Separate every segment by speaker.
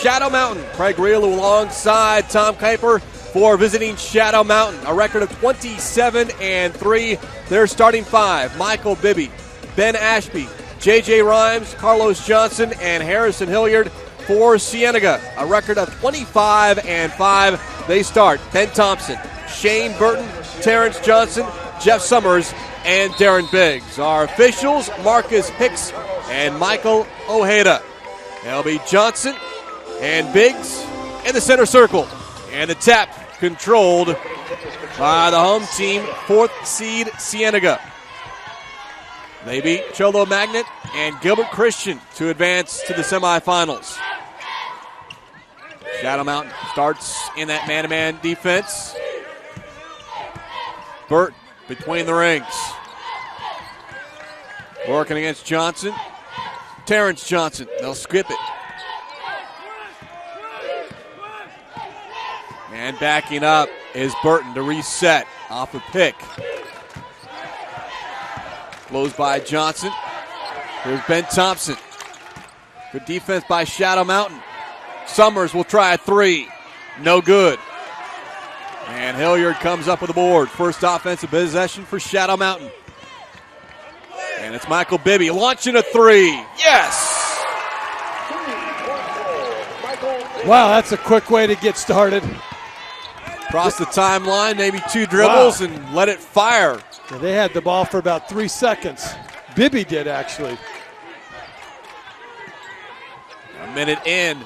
Speaker 1: Shadow Mountain. Craig Reelu alongside Tom Kuiper for visiting Shadow Mountain. A record of 27-3. Their starting five: Michael Bibby, Ben Ashby, J.J. Rhymes, Carlos Johnson, and Harrison Hilliard for Cienega. A record of 25-5. They start Ben Thompson, Shane Burton, Terrence Johnson, Jeff Summers, and Darren Biggs. Our officials: Marcus Hicks and Michael Ojeda. That'll be Johnson and Biggs in the center circle. And the tap controlled by the home team, 4th seed Cienega. They beat Cholo Magnet and Gilbert Christian to advance to the semifinals. Shadow Mountain starts in that man-to-man defense. Burt between the rings. Working against Johnson. Terrence Johnson. They'll skip it. And backing up is Burton to reset off a pick. Blows by Johnson. Here's Ben Thompson. Good defense by Shadow Mountain. Summers will try a three. No good. And Hilliard comes up with the board. First offensive possession for Shadow Mountain. And it's Michael Bibby launching a three. Yes!
Speaker 2: Wow, that's a quick way to get started.
Speaker 1: Across the timeline, maybe 2 dribbles, wow, and let it fire.
Speaker 2: Yeah, they had the ball for about 3 seconds. Bibby did, actually.
Speaker 1: A minute in,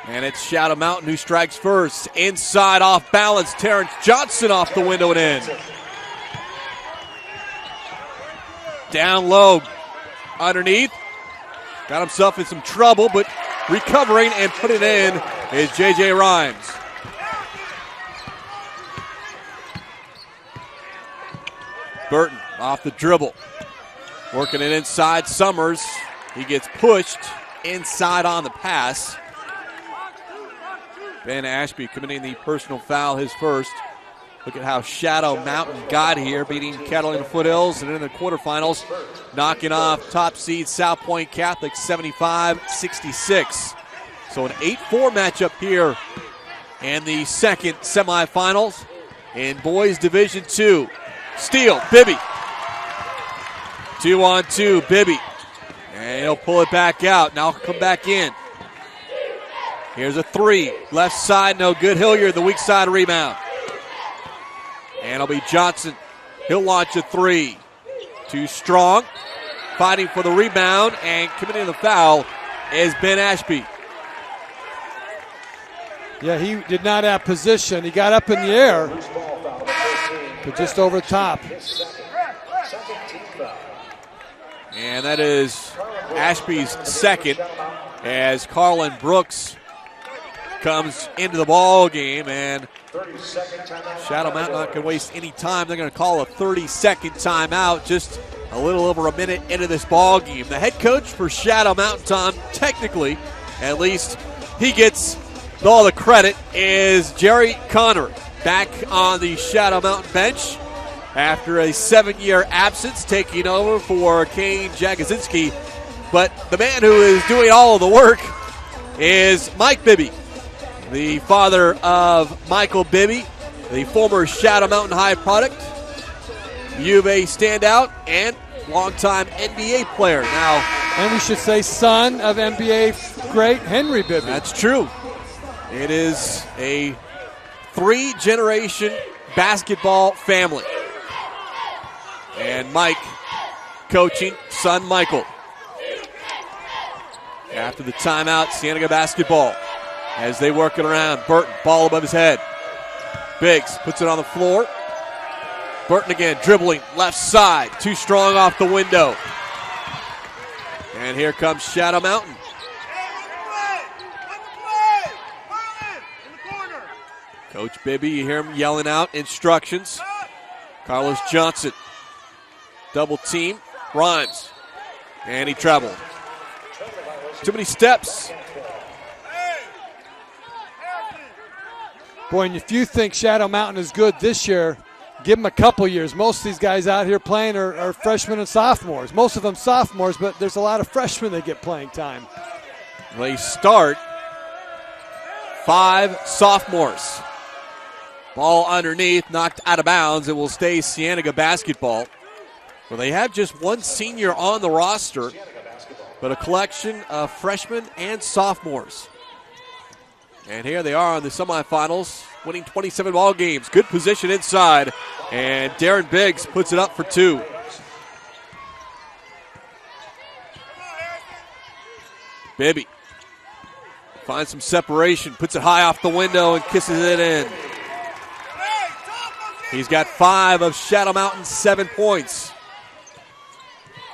Speaker 1: and it's Shadow Mountain who strikes first. Inside, off balance, Terrence Johnson off the window and in. Down low, underneath. Got himself in some trouble, but recovering and putting it in is J.J. Rhymes. Burton off the dribble. Working it inside, Summers. He gets pushed inside on the pass. Ben Ashby committing the personal foul, his first. Look at how Shadow Mountain got here, beating Catalina Foothills and in the quarterfinals, knocking off top seed South Point Catholic 75-66. So an 8-4 matchup here in the second semifinals in Boys Division II. Steal, Bibby. 2-on-2, Bibby. And he'll pull it back out. Now come back in. Here's a three. Left side, no good. Hilliard, the weak side rebound. And it'll be Johnson. He'll launch a three. Too strong. Fighting for the rebound and committing the foul is Ben Ashby.
Speaker 2: Yeah, he did not have position. He got up in the air, but just over the top.
Speaker 1: And that is Ashby's second as Carlin Brooks comes into the ball game, and Shadow Mountain not going to waste any time. They're going to call a 30-second timeout just a little over a minute into this ball game. The head coach for Shadow Mountain, Tom, technically, at least, he gets all the credit, is Jerry Connery, back on the Shadow Mountain bench after a 7-year absence, taking over for Kane Jagosinski. But the man who is doing all of the work is Mike Bibby, the father of Michael Bibby, the former Shadow Mountain High product, U of A standout, and longtime NBA player now.
Speaker 2: And we should say son of NBA great Henry Bibby.
Speaker 1: That's true. It is a 3-generation basketball family. And Mike coaching son Michael. After the timeout, Cienega basketball as they work it around. Burton, ball above his head. Biggs puts it on the floor. Burton again, dribbling left side. Too strong off the window. And here comes Shadow Mountain. Coach Bibby, you hear him yelling out instructions. Carlos Johnson. Double team. Rhymes. And he traveled. Too many steps.
Speaker 2: Boy, and if you think Shadow Mountain is good this year, give them a couple years. Most of these guys out here playing are freshmen and sophomores. Most of them sophomores, but there's a lot of freshmen that get playing time.
Speaker 1: They start 5 sophomores. Ball underneath, knocked out of bounds. It will stay Cienega basketball. Well, they have just one senior on the roster, but a collection of freshmen and sophomores. And here they are in the semifinals, winning 27 ball games. Good position inside, and Darren Biggs puts it up for 2. Bibby finds some separation, puts it high off the window and kisses it in. He's got 5 of Shadow Mountain's 7 points.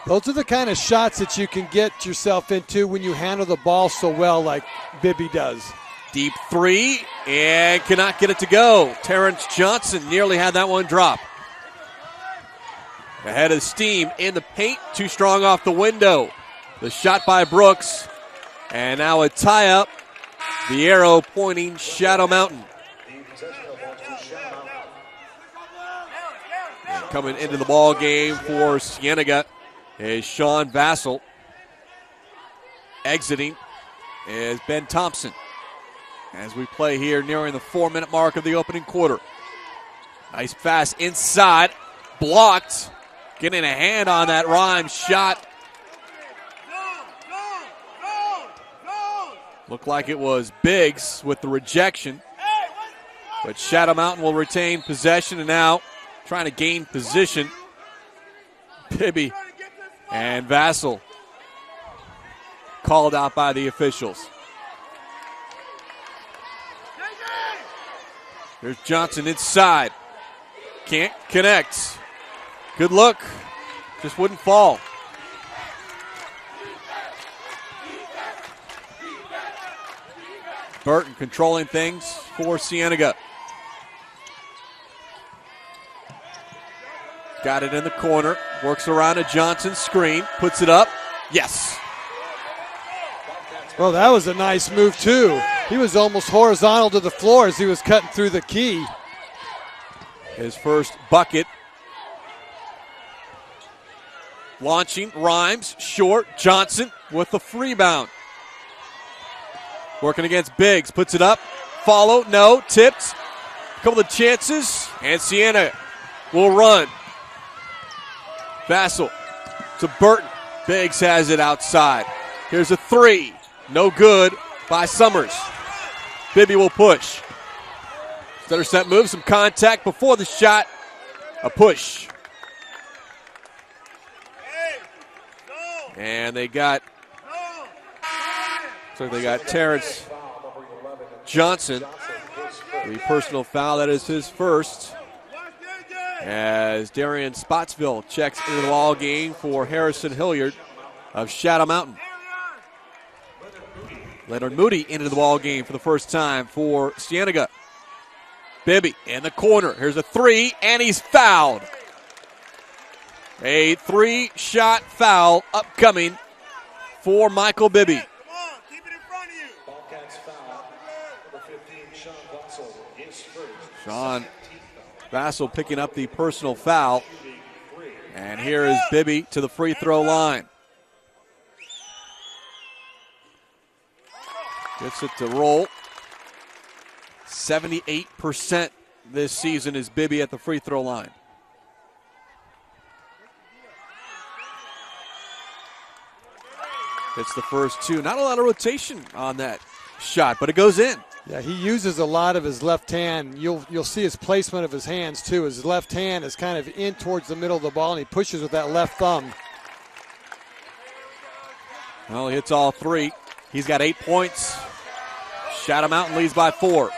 Speaker 2: Those are the kind of shots that you can get yourself into when you handle the ball so well like Bibby does.
Speaker 1: Deep 3 and cannot get it to go. Terrence Johnson nearly had that one drop. Ahead of steam in the paint, too strong off the window. The shot by Brooks, and now a tie-up. The arrow pointing Shadow Mountain. And coming into the ball game for Cienega is Sean Vassell. Exiting is Ben Thompson. As we play here nearing the 4-minute mark of the opening quarter. Nice pass inside, blocked. Getting a hand on that Rhymes shot. Looked like it was Biggs with the rejection. But Shadow Mountain will retain possession, and now trying to gain position. Bibby and Vassell called out by the officials. There's Johnson inside. Can't connect. Good look. Just wouldn't fall. Burton controlling things for Cienega. Got it in the corner. Works around a Johnson screen. Puts it up. Yes.
Speaker 2: Well, that was a nice move, too. He was almost horizontal to the floor as he was cutting through the key.
Speaker 1: His first bucket. Launching, Rhymes, short, Johnson with the rebound. Working against Biggs, puts it up, follow, no, tipped. Couple of chances, and Cienega will run. Vassell to Burton. Biggs has it outside. Here's a 3, no good by Summers. Bibby will push. Stutter step move, some contact before the shot. A push. And they got Terrence Johnson, the personal foul. That is his first. As Darian Spotsville checks into the ball game for Harrison Hilliard of Shadow Mountain. Leonard Moody into the ball game for the first time for Cienega. Bibby in the corner. Here's a 3, and he's fouled. A 3-shot foul upcoming for Michael Bibby. Sean Vassell picking up the personal foul. And here is Bibby to the free throw line. Gets it to roll. 78% this season is Bibby at the free throw line. It's the first 2. Not a lot of rotation on that shot, but it goes in.
Speaker 2: Yeah, he uses a lot of his left hand. You'll see his placement of his hands, too. His left hand is kind of in towards the middle of the ball, and he pushes with that left thumb.
Speaker 1: Well, he hits all 3. He's got 8 points. Shadow Mountain leads by 4.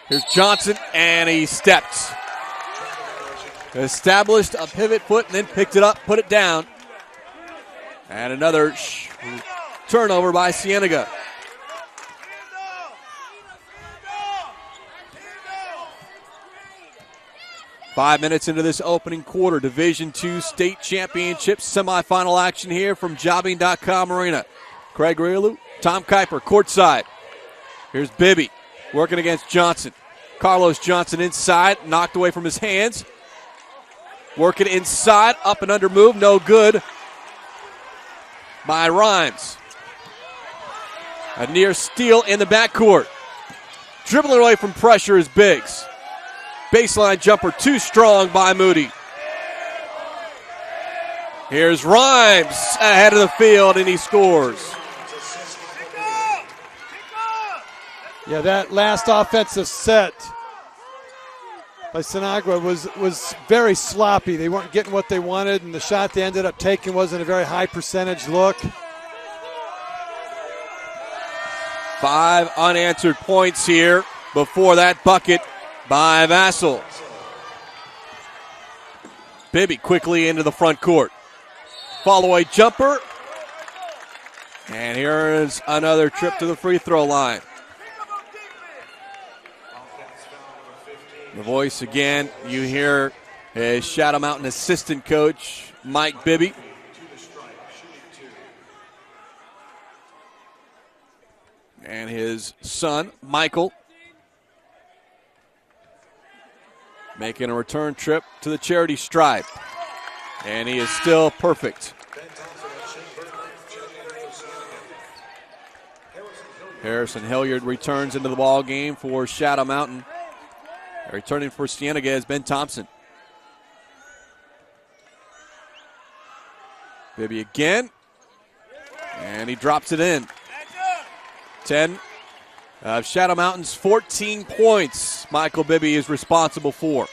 Speaker 1: Here's Johnson, and he stepped. Established a pivot foot and then picked it up, put it down. And another turnover by Cienega. Five minutes into this opening quarter, Division II State Championship semifinal action here from Jobbing.com Arena. Craig Rielu, Tom Kuiper, courtside. Here's Bibby working against Johnson. Carlos Johnson inside, knocked away from his hands. Working inside, up and under move, no good by Rhymes. A near steal in the backcourt. Dribbling away from pressure is Biggs. Baseline jumper too strong by Moody. Here's Rhymes ahead of the field, and he scores.
Speaker 2: Yeah, that last offensive set by Cienega was very sloppy. They weren't getting what they wanted, and the shot they ended up taking wasn't a very high percentage look.
Speaker 1: 5 unanswered points here before that bucket by Vassell. Bibby quickly into the front court. Follow-away jumper. And here's another trip to the free throw line. The voice again, you hear is Shadow Mountain assistant coach Mike Bibby. And his son, Michael, making a return trip to the charity stripe. And he is still perfect. Harrison Hilliard returns into the ball game for Shadow Mountain. Returning for Cienega is Ben Thompson. Bibby again. And he drops it in. 10 of Shadow Mountain's 14 points Michael Bibby is responsible for.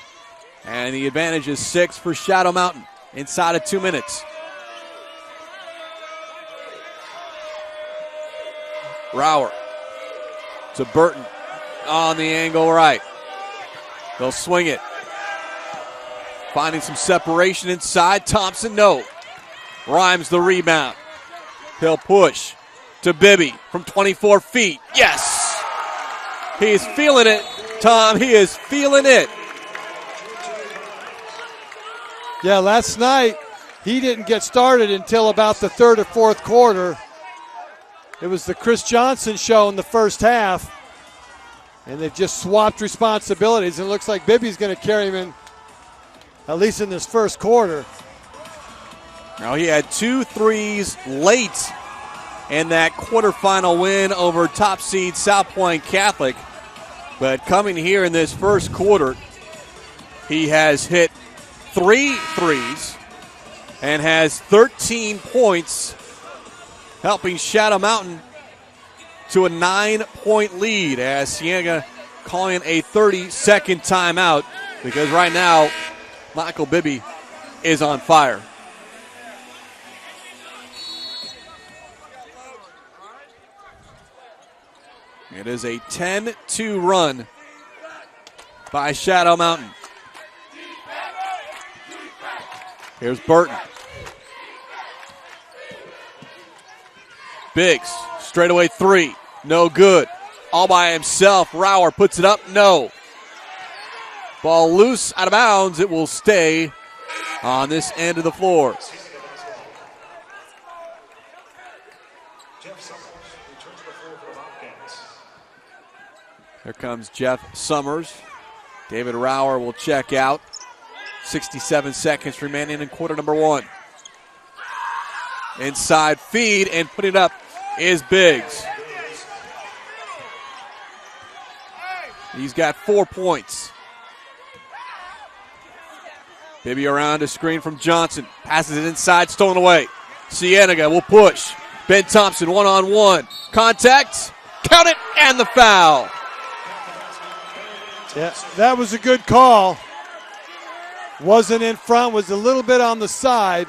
Speaker 1: And the advantage is 6 for Shadow Mountain inside of 2 minutes. Rower to Burton on the angle right. They'll swing it. Finding some separation inside. Thompson, no. Rhymes the rebound. He'll push to Bibby from 24 feet. Yes! He's feeling it, Tom. He is feeling it.
Speaker 2: Yeah, last night he didn't get started until about the third or fourth quarter. It was the Chris Johnson show in the first half. And they've just swapped responsibilities. It looks like Bibby's going to carry him in, at least in this first quarter.
Speaker 1: Now he had 2 threes late in that quarterfinal win over top seed South Point Catholic. But coming here in this first quarter, he has hit 3 threes and has 13 points, helping Shadow Mountain to a 9-point lead as Cienega calling a 30-second timeout because right now Michael Bibby is on fire. It is a 10-2 run by Shadow Mountain. Here's Burton. Biggs, straightaway 3. No good. All by himself. Rower puts it up. No. Ball loose, out of bounds. It will stay on this end of the floor. Here comes Jeff Summers. David Rower will check out. 67 seconds remaining in quarter number 1. Inside feed and put it up is Biggs. He's got 4 points. Bibby around a screen from Johnson. Passes it inside, stolen away. Cienega will push. Ben Thompson one-on-one. Contact, count it, and the foul.
Speaker 2: Yeah, that was a good call. Wasn't in front, was a little bit on the side.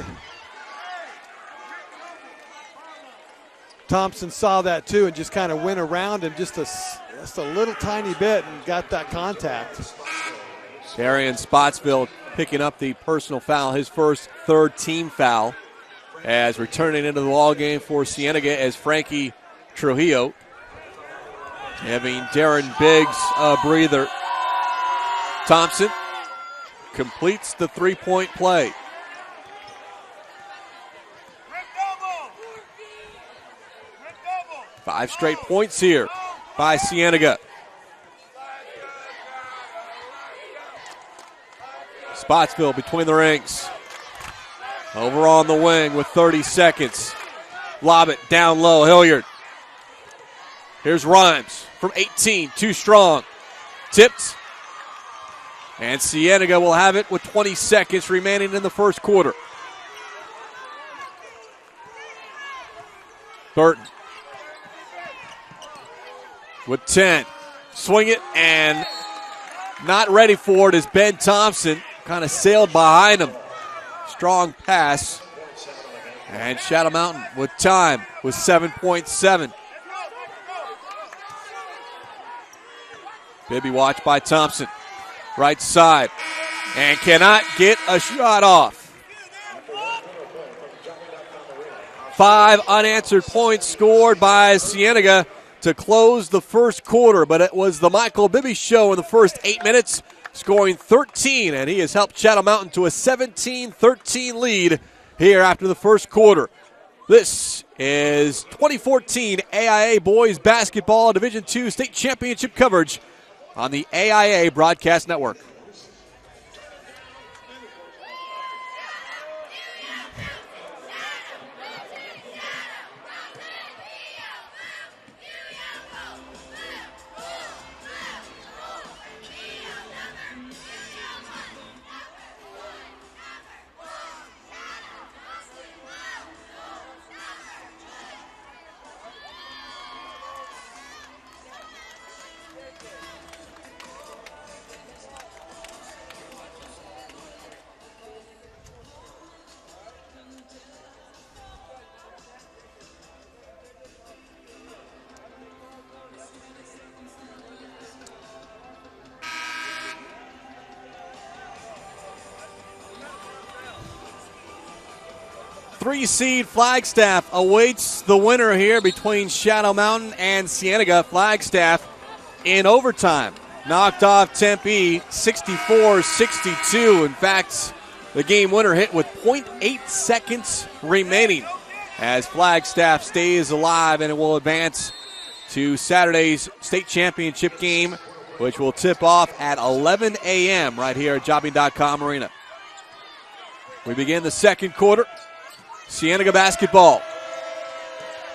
Speaker 2: Thompson saw that too and just kind of went around him just a little tiny bit and got that contact.
Speaker 1: Darian Spotsville picking up the personal foul, his first third team foul, as returning into the ball game for Cienega as Frankie Trujillo. Having Darren Biggs a breather. Thompson completes the 3-point play. Five straight points here by Cienega. Spotsville between the rings. Over on the wing with 30 seconds. Lob it down low, Hilliard. Here's Rhymes from 18, too strong. Tipped. And Cienega will have it with 20 seconds remaining in the first quarter. Burton with 10. Swing it and not ready for it is Ben Thompson. Kind of sailed behind him. Strong pass. And Shadow Mountain with time with 7.7. Bibby watched by Thompson. Right side. And cannot get a shot off. 5 unanswered points scored by Cienega to close the first quarter. But it was the Michael Bibby show in the first 8 minutes, scoring 13. And he has helped Shadow Mountain to a 17-13 lead here after the first quarter. This is 2014 AIA Boys Basketball Division II State Championship coverage on the AIA Broadcast Network. Three-seed Flagstaff awaits the winner here between Shadow Mountain and Cienega. Flagstaff in overtime knocked off Tempe 64-62. In fact, the game winner hit with 0.8 seconds remaining as Flagstaff stays alive and it will advance to Saturday's state championship game, which will tip off at 11 a.m. right here at Jobbing.com Arena. We begin the second quarter. Cienega basketball.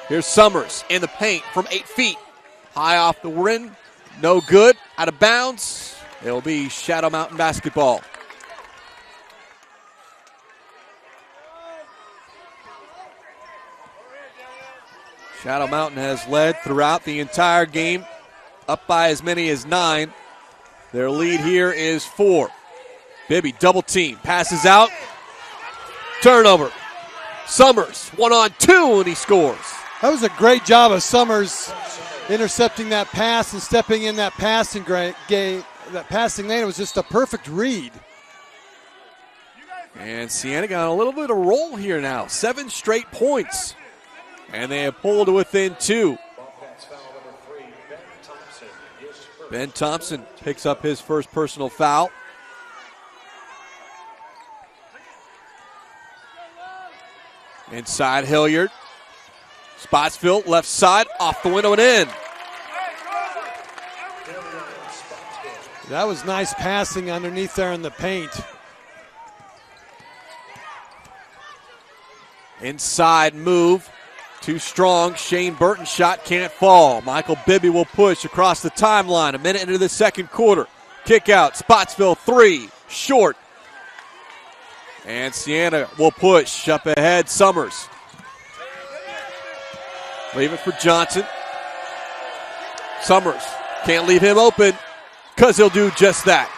Speaker 1: Here's Summers in the paint from 8 feet. High off the rim. No good. Out of bounds. It'll be Shadow Mountain basketball. Shadow Mountain has led throughout the entire game, up by as many as 9. Their lead here is 4. Bibby double team. Passes out. Turnover. Summers, 1-on-2, and he scores.
Speaker 2: That was a great job of Summers intercepting that pass and stepping in that passing lane. It was just a perfect read.
Speaker 1: And Cienega on a little bit of a roll here now. 7 straight points. And they have pulled to within 2. Ben Thompson picks up his first personal foul. Inside Hilliard. Spotsville, left side, off the window and in.
Speaker 2: That was nice passing underneath there in the paint.
Speaker 1: Inside move. Too strong. Shane Burton's shot can't fall. Michael Bibby will push across the timeline. A minute into the second quarter. Kick out. Spotsville 3. Short. And Cienega will push up ahead. Summers. Leave it for Johnson. Summers can't leave him open because he'll do just that.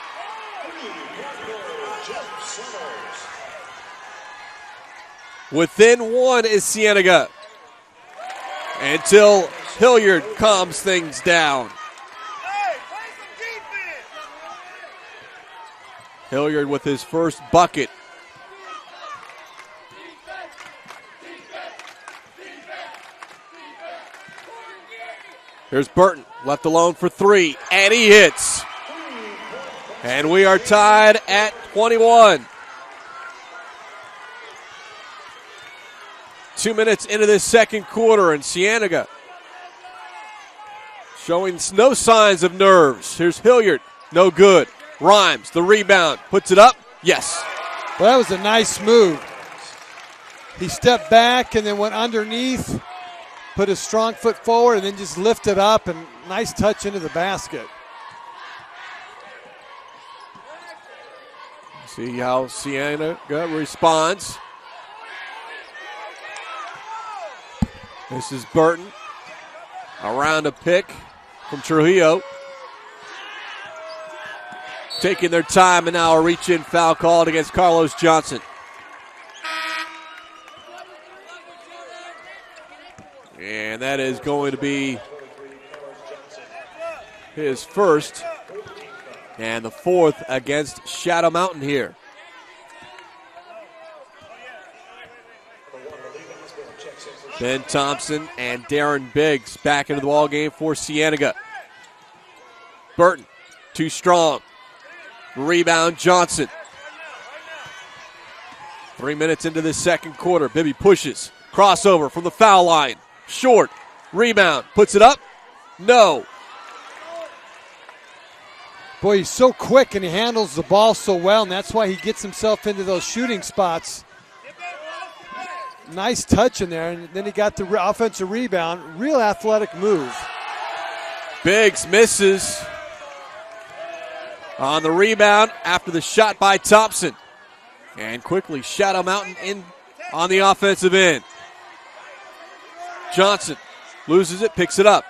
Speaker 1: Within 1 is Cienega until Hilliard calms things down. Hilliard with his first bucket. Here's Burton, left alone for 3, and he hits. And we are tied at 21. 2 minutes into this second quarter, and Cienega showing no signs of nerves. Here's Hilliard, no good. Rhymes, the rebound, puts it up, yes.
Speaker 2: Well, that was a nice move. He stepped back and then went underneath, put his strong foot forward and then just lift it up, and nice touch into the basket.
Speaker 1: See how Cienega responds. This is Burton. Around a pick from Trujillo. Taking their time, and now a reach-in foul called against Carlos Johnson. And that is going to be his first and the fourth against Shadow Mountain here. Ben Thompson and Darren Biggs back into the ball game for Cienega. Burton, too strong. Rebound Johnson. 3 minutes into the second quarter. Bibby pushes. Crossover from the foul line. Short. Rebound. Puts it up. No.
Speaker 2: Boy, he's so quick and he handles the ball so well, and that's why he gets himself into those shooting spots. Nice touch in there, and then he got the offensive rebound. Real athletic move.
Speaker 1: Biggs misses on the rebound after the shot by Thompson. And quickly Shadow Mountain in on the offensive end. Johnson loses it, picks it up.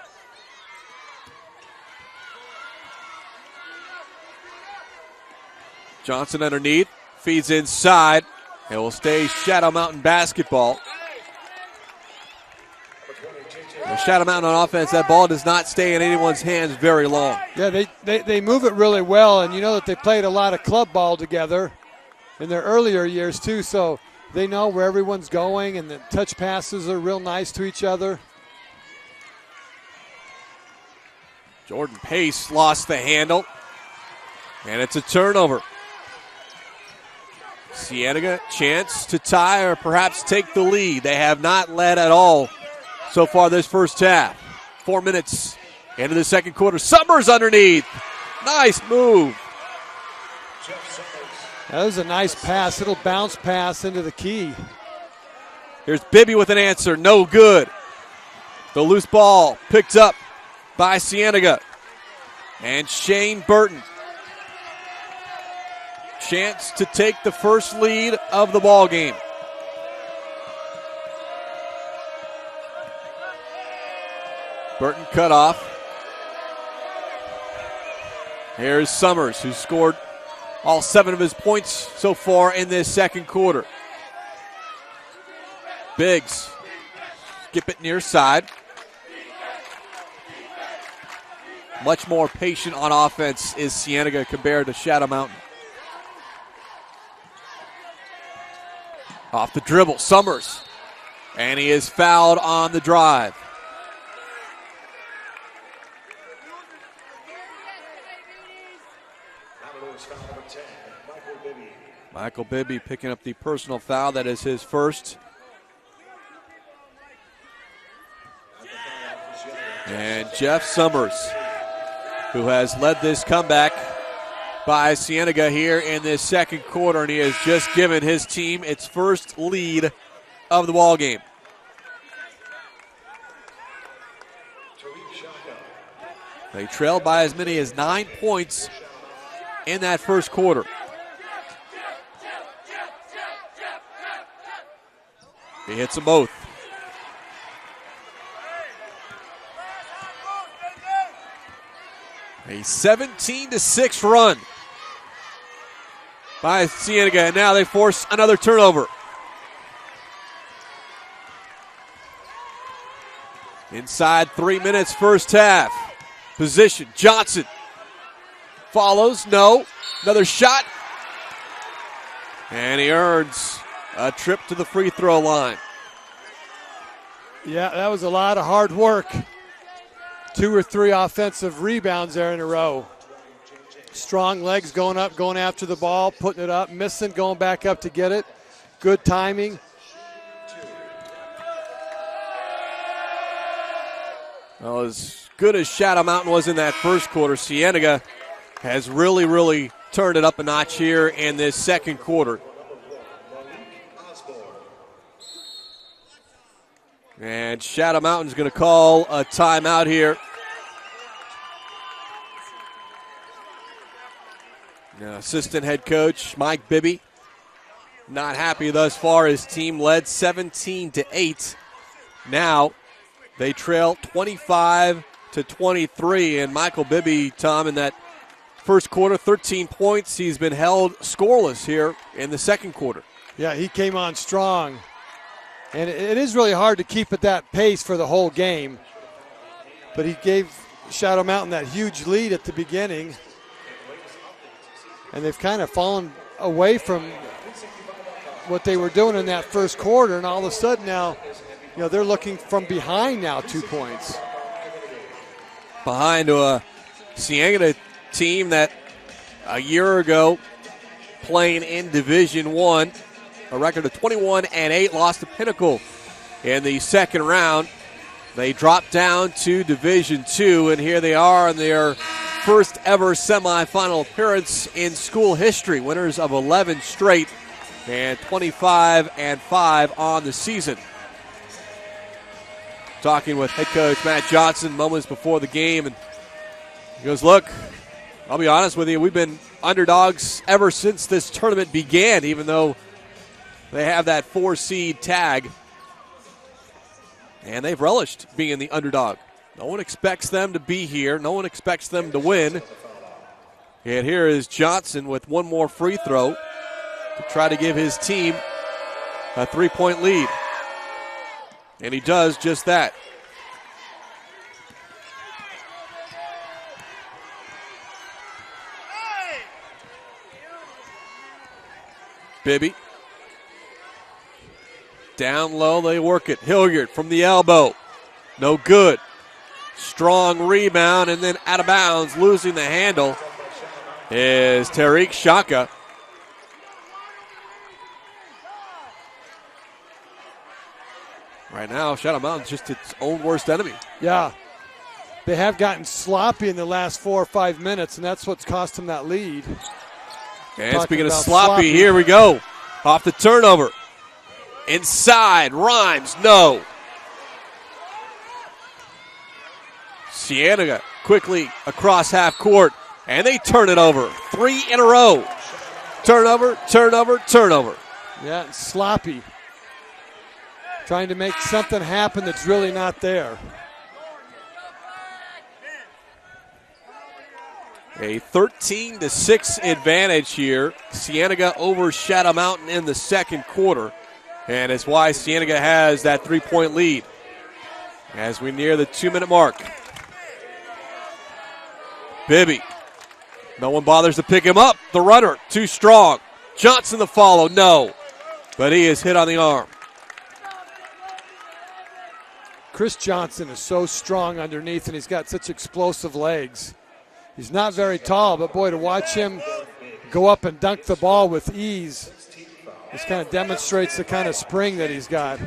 Speaker 1: Johnson underneath, feeds inside. It will stay Shadow Mountain basketball. The Shadow Mountain on offense, that ball does not stay in anyone's hands very long.
Speaker 2: Yeah, they move it really well, and you know that they played a lot of club ball together in their earlier years too, so they know where everyone's going, and the touch passes are real nice to each other.
Speaker 1: Jordan Pace lost the handle, and it's a turnover. Cienega, chance to tie or perhaps take the lead. They have not led at all so far this first half. 4 minutes into the second quarter. Summers underneath. Nice move.
Speaker 2: That was a nice pass. It'll bounce pass into the key.
Speaker 1: Here's Bibby with an answer. No good. The loose ball picked up by Cienega. And Shane Burton. Chance to take the first lead of the ball game. Burton cut off. Here's Summers, who scored all 7 of his points so far in this second quarter. Biggs, skip it near side. Much more patient on offense is Cienega compared to Shadow Mountain. Off the dribble, Summers. And he is fouled on the drive. Michael Bibby picking up the personal foul. That is his first. And Jeff Summers, who has led this comeback by Cienega here in this second quarter, and he has just given his team its first lead of the ball game. They trailed by as many as 9 points in that first quarter. He hits them both. A 17-6 run by Cienega, and now they force another turnover. Inside 3 minutes, first half. Position, Johnson follows, no. Another shot. And he earns a trip to the free throw line.
Speaker 2: Yeah, that was a lot of hard work. 2 or 3 offensive rebounds there in a row. Strong legs going up, going after the ball, putting it up, missing, going back up to get it. Good timing.
Speaker 1: Well, as good as Shadow Mountain was in that first quarter, Cienega has really turned it up a notch here in this second quarter. And And Shadow Mountain's going to call a timeout here. Now, assistant head coach Mike Bibby not happy thus far. His team led 17-8. Now they trail 25-23. And Michael Bibby, Tom, in that first quarter, 13 points. He's been held scoreless here in the second quarter.
Speaker 2: Yeah, he came on strong. And it is really hard to keep at that pace for the whole game. But he gave Shadow Mountain that huge lead at the beginning. And they've kind of fallen away from what they were doing in that first quarter. And all of a sudden now, they're looking from behind now 2 points.
Speaker 1: Behind a Cienega team that a year ago playing in Division I, a record of 21-8, lost to Pinnacle in the second round. They dropped down to Division II, and here they are in their first ever semifinal appearance in school history, winners of 11 straight and 25-5 on the season. Talking with head coach Matt Johnson moments before the game, and he goes, look, I'll be honest with you, we've been underdogs ever since this tournament began, even though they have that 4-seed tag. And they've relished being the underdog. No one expects them to be here. No one expects them to win. And here is Johnson with one more free throw to try to give his team a 3-point lead. And he does just that. Bibby. Down low, they work it. Hilliard from the elbow. No good. Strong rebound, and then out of bounds, losing the handle, is Tariq Shaka. Right now, Shadow Mountain's just its own worst enemy.
Speaker 2: Yeah. They have gotten sloppy in the last 4 or 5 minutes, and that's what's cost them that lead.
Speaker 1: And speaking of sloppy, here we go. Off the turnover. Inside, Rhymes, no. Cienega quickly across half court, and they turn it over. 3 in a row. Turnover, turnover, turnover.
Speaker 2: Yeah, it's sloppy. Trying to make something happen that's really not there.
Speaker 1: A 13-6 advantage here. Cienega over Shadow Mountain in the second quarter. And it's why Cienega has that 3-point lead as we near the 2-minute mark. Bibby. No one bothers to pick him up. The runner, too strong. Johnson the follow, no. But he is hit on the arm.
Speaker 2: Chris Johnson is so strong underneath, and he's got such explosive legs. He's not very tall, but boy, to watch him go up and dunk the ball with ease, this kind of demonstrates the kind of spring that he's got.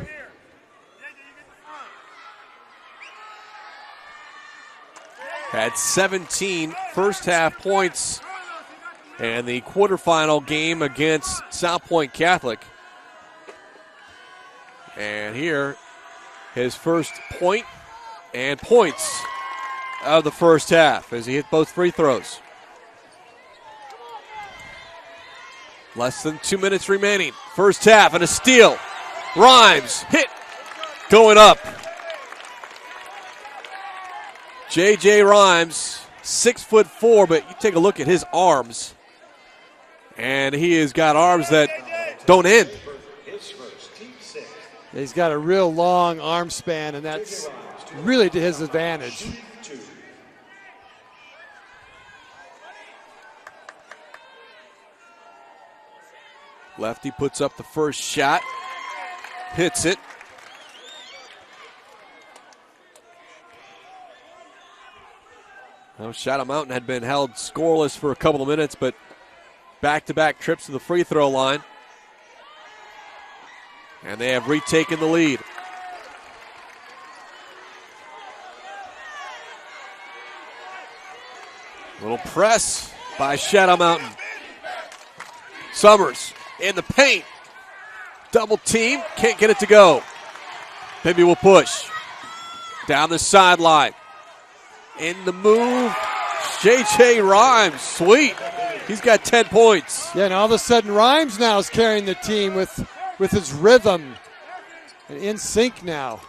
Speaker 1: Had 17 first half points in the quarterfinal game against South Point Catholic. And here, his first point and points of the first half as he hit both free throws. Less than 2 minutes remaining. First half and a steal. Rhymes hit going up. J.J. Rhymes, 6'4", but you take a look at his arms, and he has got arms that don't end.
Speaker 2: He's got a real long arm span, and that's really to his advantage.
Speaker 1: Lefty puts up the first shot, hits it. Well, Shadow Mountain had been held scoreless for a couple of minutes, but back-to-back trips to the free throw line. And they have retaken the lead. Little press by Shadow Mountain. Summers in the paint. Double team, can't get it to go. Bibby will push. Down the sideline. In the move, J.J. Rhymes. Sweet. He's got 10 points.
Speaker 2: Yeah, and all of a sudden Rhymes now is carrying the team with his rhythm. And in sync now.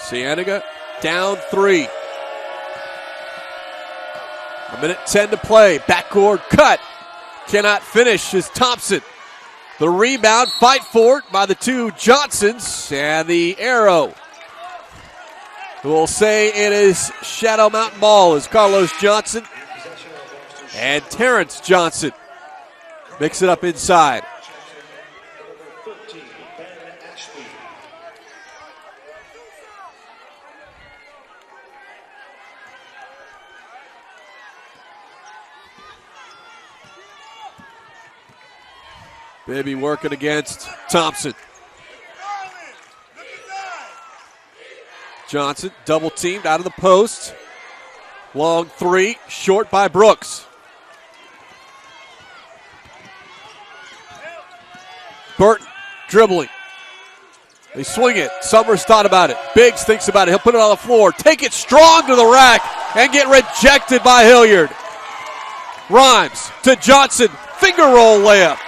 Speaker 1: Cienega down 3. 1:10 to play. Backcourt cut. Cannot finish is Thompson. The rebound, fight for it by the two Johnsons. And the arrow. We'll say it is Shadow Mountain ball as Carlos Johnson and Terrence Johnson mix it up inside. Bibby working against Thompson. Johnson double teamed out of the post. Long 3, short by Brooks. Burton dribbling. They swing it. Summers thought about it. Biggs thinks about it. He'll put it on the floor. Take it strong to the rack and get rejected by Hilliard. Rhymes to Johnson. Finger roll layup.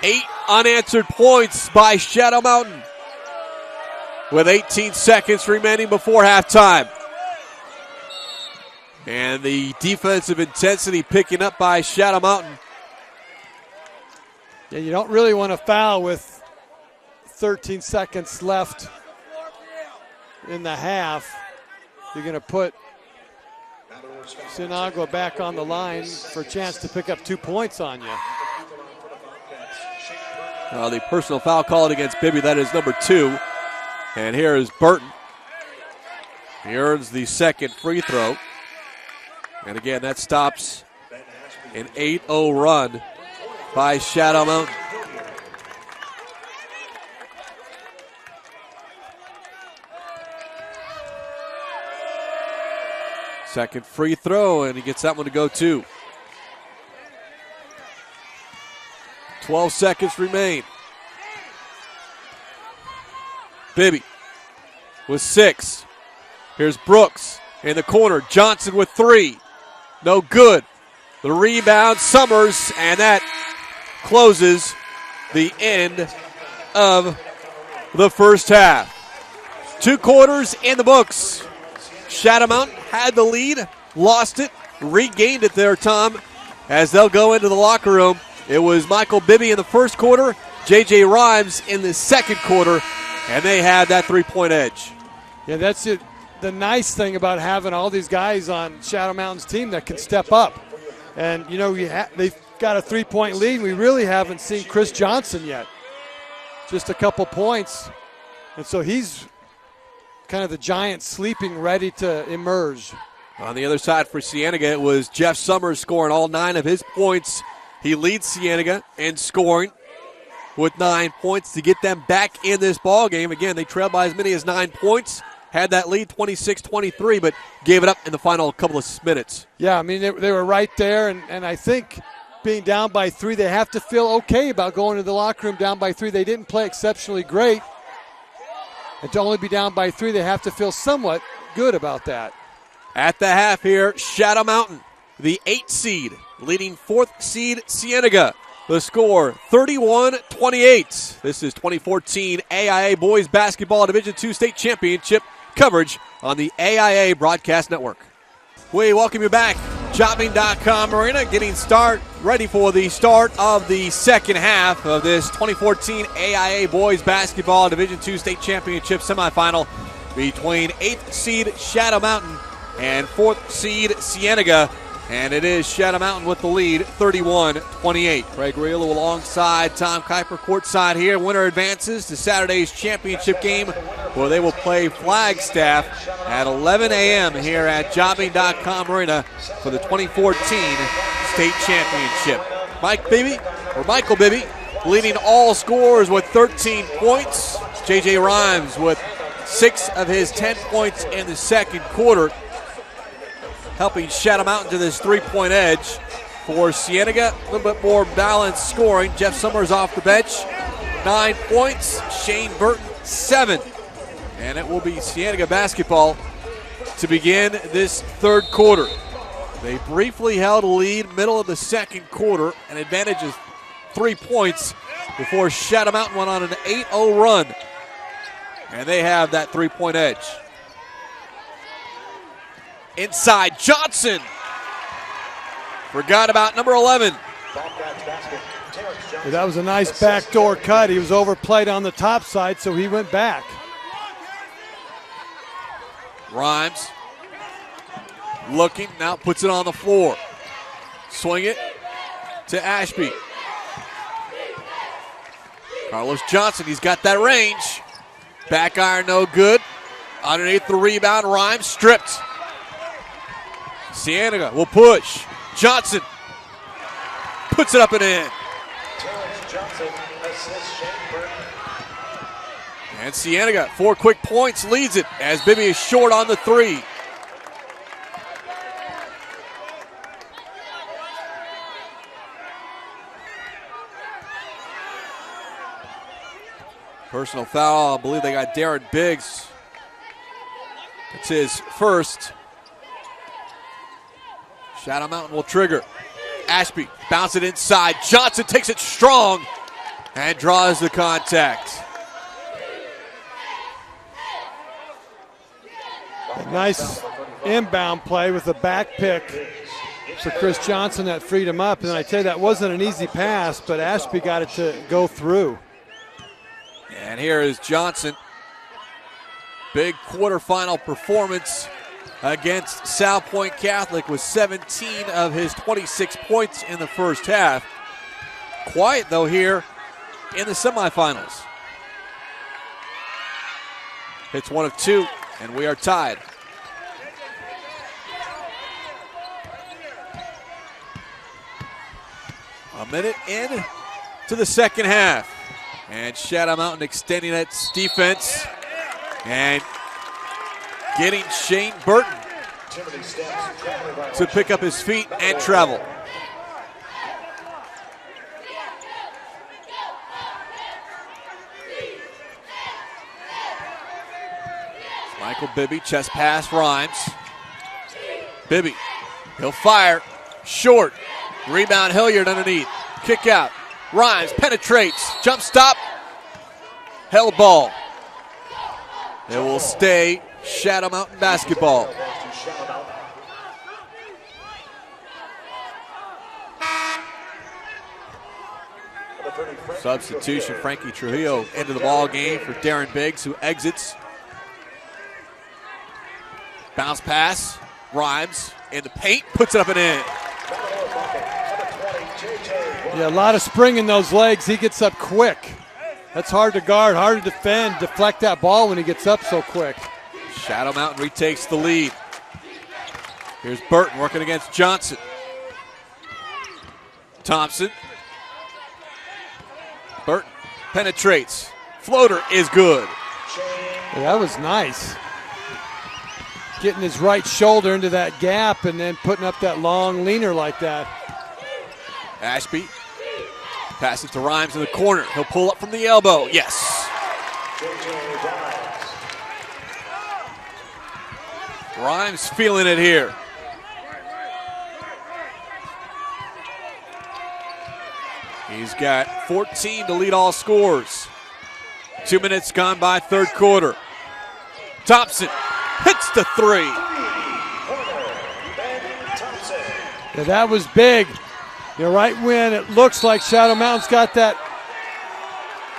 Speaker 1: Eight unanswered points by Shadow Mountain with 18 seconds remaining before halftime. And the defensive intensity picking up by Shadow Mountain.
Speaker 2: Yeah, you don't really want to foul with 13 seconds left in the half. You're going to put Cienega back on the line for a chance to pick up 2 points on you.
Speaker 1: The personal foul called against Bibby, that is number 2. And here is Burton. He earns the second free throw. And again, that stops an 8-0 run by Shadow Mountain. Second free throw, and he gets that one to go too. 12 seconds remain. Bibby with 6. Here's Brooks in the corner. Johnson with 3. No good. The rebound, Summers, and that closes the end of the first half. 2 quarters in the books. Shadow Mountain had the lead, lost it, regained it there, Tom, as they'll go into the locker room. It was Michael Bibby in the first quarter, J.J. Rhymes in the second quarter, and they had that 3-point edge.
Speaker 2: Yeah, that's it. The nice thing about having all these guys on Shadow Mountain's team that can step up. And, you know, they've got a 3-point lead, and we really haven't seen Chris Johnson yet. Just a couple points. And so he's kind of the giant sleeping, ready to emerge.
Speaker 1: On the other side for Cienega, it was Jeff Summers scoring all 9 of his points. He leads Cienega in scoring with 9 points to get them back in this ball game. Again, they trailed by as many as 9 points, had that lead 26-23, but gave it up in the final couple of minutes.
Speaker 2: Yeah, I mean, they were right there, and I think being down by 3, they have to feel okay about going to the locker room down by 3. They didn't play exceptionally great. And to only be down by 3, they have to feel somewhat good about that.
Speaker 1: At the half here, Shadow Mountain, the 8 seed, leading 4th seed Cienega. The score, 31-28. This is 2014 AIA Boys Basketball Division II State Championship coverage on the AIA Broadcast Network. We welcome you back. Jobbing.com Arena getting ready for the start of the second half of this 2014 AIA Boys Basketball Division II State Championship semifinal between 8th seed Shadow Mountain and 4th seed Cienega. And it is Shadow Mountain with the lead, 31-28. Craig Real alongside Tom Kuiper courtside here. Winner advances to Saturday's championship game, where they will play Flagstaff at 11 a.m. here at Jobbing.com Arena for the 2014 state championship. Michael Bibby leading all scorers with 13 points. J.J. Rhymes with 6 of his 10 points in the second quarter, helping Shadow Mountain to this 3-point edge. For Cienega, a little bit more balanced scoring. Jeff Summers off the bench, 9 points. Shane Burton, 7. And it will be Cienega basketball to begin this third quarter. They briefly held a lead middle of the second quarter, an advantage of 3 points before Shadow Mountain went on an 8-0 run. And they have that 3-point edge. Inside, Johnson. Forgot about number 11.
Speaker 2: Yeah, that was a nice backdoor cut. He was overplayed on the top side, so he went back.
Speaker 1: Rhymes looking, now puts it on the floor. Swing it to Ashby. Carlos Johnson, he's got that range. Back iron, no good. Underneath the rebound, Rhymes stripped. Cienega will push. Johnson puts it up and in. And Cienega, 4 quick points, leads it as Bibby is short on the 3. Personal foul, I believe they got Darren Biggs. It's his first. Shadow Mountain will trigger. Ashby bounce it inside. Johnson takes it strong and draws the contact.
Speaker 2: Nice inbound play with a back pick for Chris Johnson that freed him up. And I tell you, that wasn't an easy pass, but Ashby got it to go through.
Speaker 1: And here is Johnson. Big quarterfinal performance against South Point Catholic with 17 of his 26 points in the first half. Quiet, though, here in the semifinals. Hits 1 of 2, and we are tied. A minute in to the second half. And Shadow Mountain extending its defense and getting Shane Burton to pick up his feet and travel. Michael Bibby, chest pass, Rhymes. Bibby, he'll fire, short. Rebound, Hilliard underneath. Kick out. Rhymes penetrates, jump stop, held ball. It will stay Shadow Mountain basketball. Substitution, Frankie Trujillo into the ball game for Darren Biggs, who exits. Bounce pass, Rhymes in the paint, puts it up and in.
Speaker 2: Yeah, a lot of spring in those legs. He gets up quick. That's hard to guard, hard to defend, deflect that ball when he gets up so quick.
Speaker 1: Shadow Mountain retakes the lead. Here's Burton working against Johnson. Thompson. Burton penetrates. Floater is good.
Speaker 2: Yeah, that was nice. Getting his right shoulder into that gap and then putting up that long leaner like that.
Speaker 1: Ashby. Pass it to Rhymes in the corner. He'll pull up from the elbow. Yes. Rhymes feeling it here. He's got 14 to lead all scores. 2 minutes gone by third quarter. Thompson hits the 3.
Speaker 2: Yeah, that was big. You're right when it looks like Shadow Mountain's got that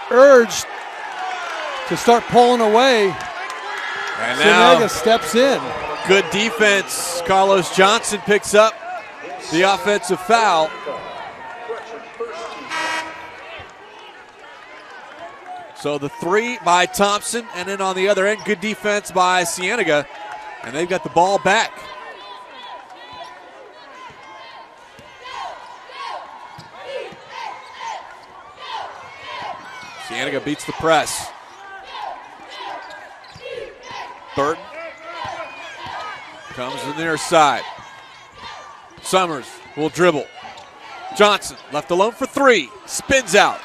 Speaker 2: urge to start pulling away.
Speaker 1: And now
Speaker 2: Cienega steps in.
Speaker 1: Good defense. Carlos Johnson picks up the offensive foul. So the 3 by Thompson, and then on the other end, good defense by Cienega, and they've got the ball back. Cienega beats the press. Burton comes to the near side. Summers will dribble. Johnson left alone for three. Spins out.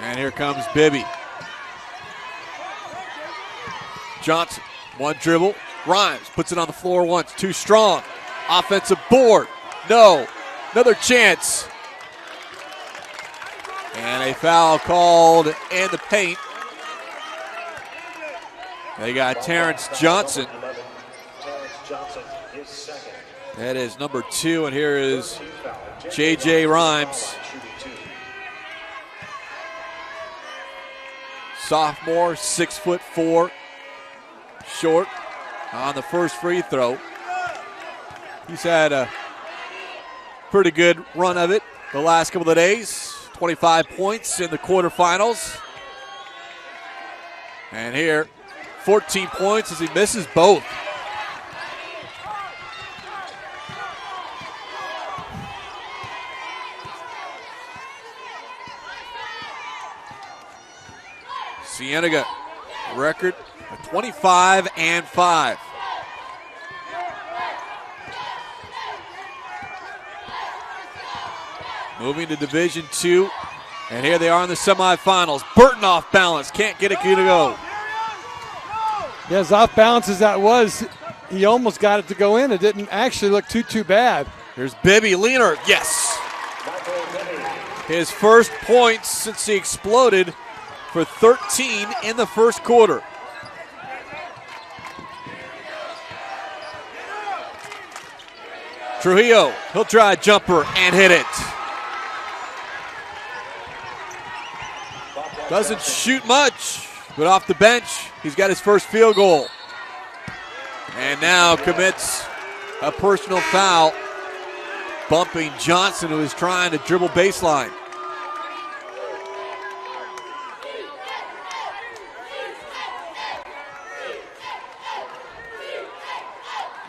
Speaker 1: And here comes Bibby. Johnson, one dribble. Rhymes puts it on the floor once. Too strong. Offensive board. No. Another chance. And a foul called in the paint. They got Terrence Johnson. That is number 2, and here is J.J. Rhymes. Sophomore, 6'4", short on the first free throw. He's had a pretty good run of it the last couple of days. 25 points in the quarterfinals. And here, 14 points as he misses both. Cienega record of 25-5. Moving to Division II, and here they are in the semifinals. Burton off balance, can't get it to go.
Speaker 2: Yeah, as off balance as that was, he almost got it to go in. It didn't actually look too bad.
Speaker 1: Here's Bibby Leaner, yes. His first points since he exploded for 13 in the first quarter. Trujillo, he'll try a jumper and hit it. Doesn't shoot much, but off the bench, he's got his first field goal. And now commits a personal foul, bumping Johnson, who is trying to dribble baseline.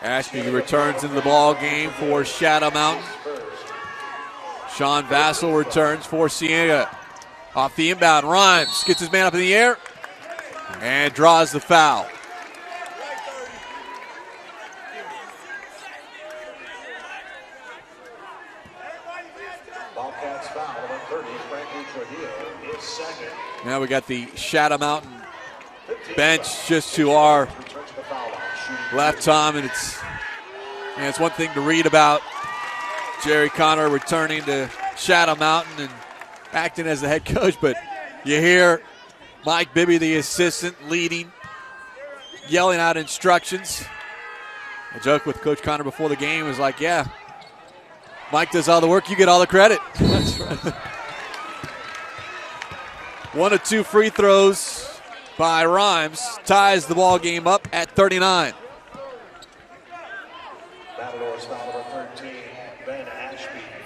Speaker 1: Ashby returns into the ball game for Shadow Mountain. Sean Vassell returns for Cienega. Off the inbound, Rhymes gets his man up in the air and draws the foul. Now we got the Shadow Mountain bench just to our left, Tom, and it's one thing to read about Jerry Connor returning to Shadow Mountain and acting as the head coach, but you hear Mike Bibby, the assistant, leading, yelling out instructions. A joke with Coach Connor before the game was like, yeah, Mike does all the work, you get all the credit. That's right. 1 of 2 free throws by Rhymes ties the ball game up at 39.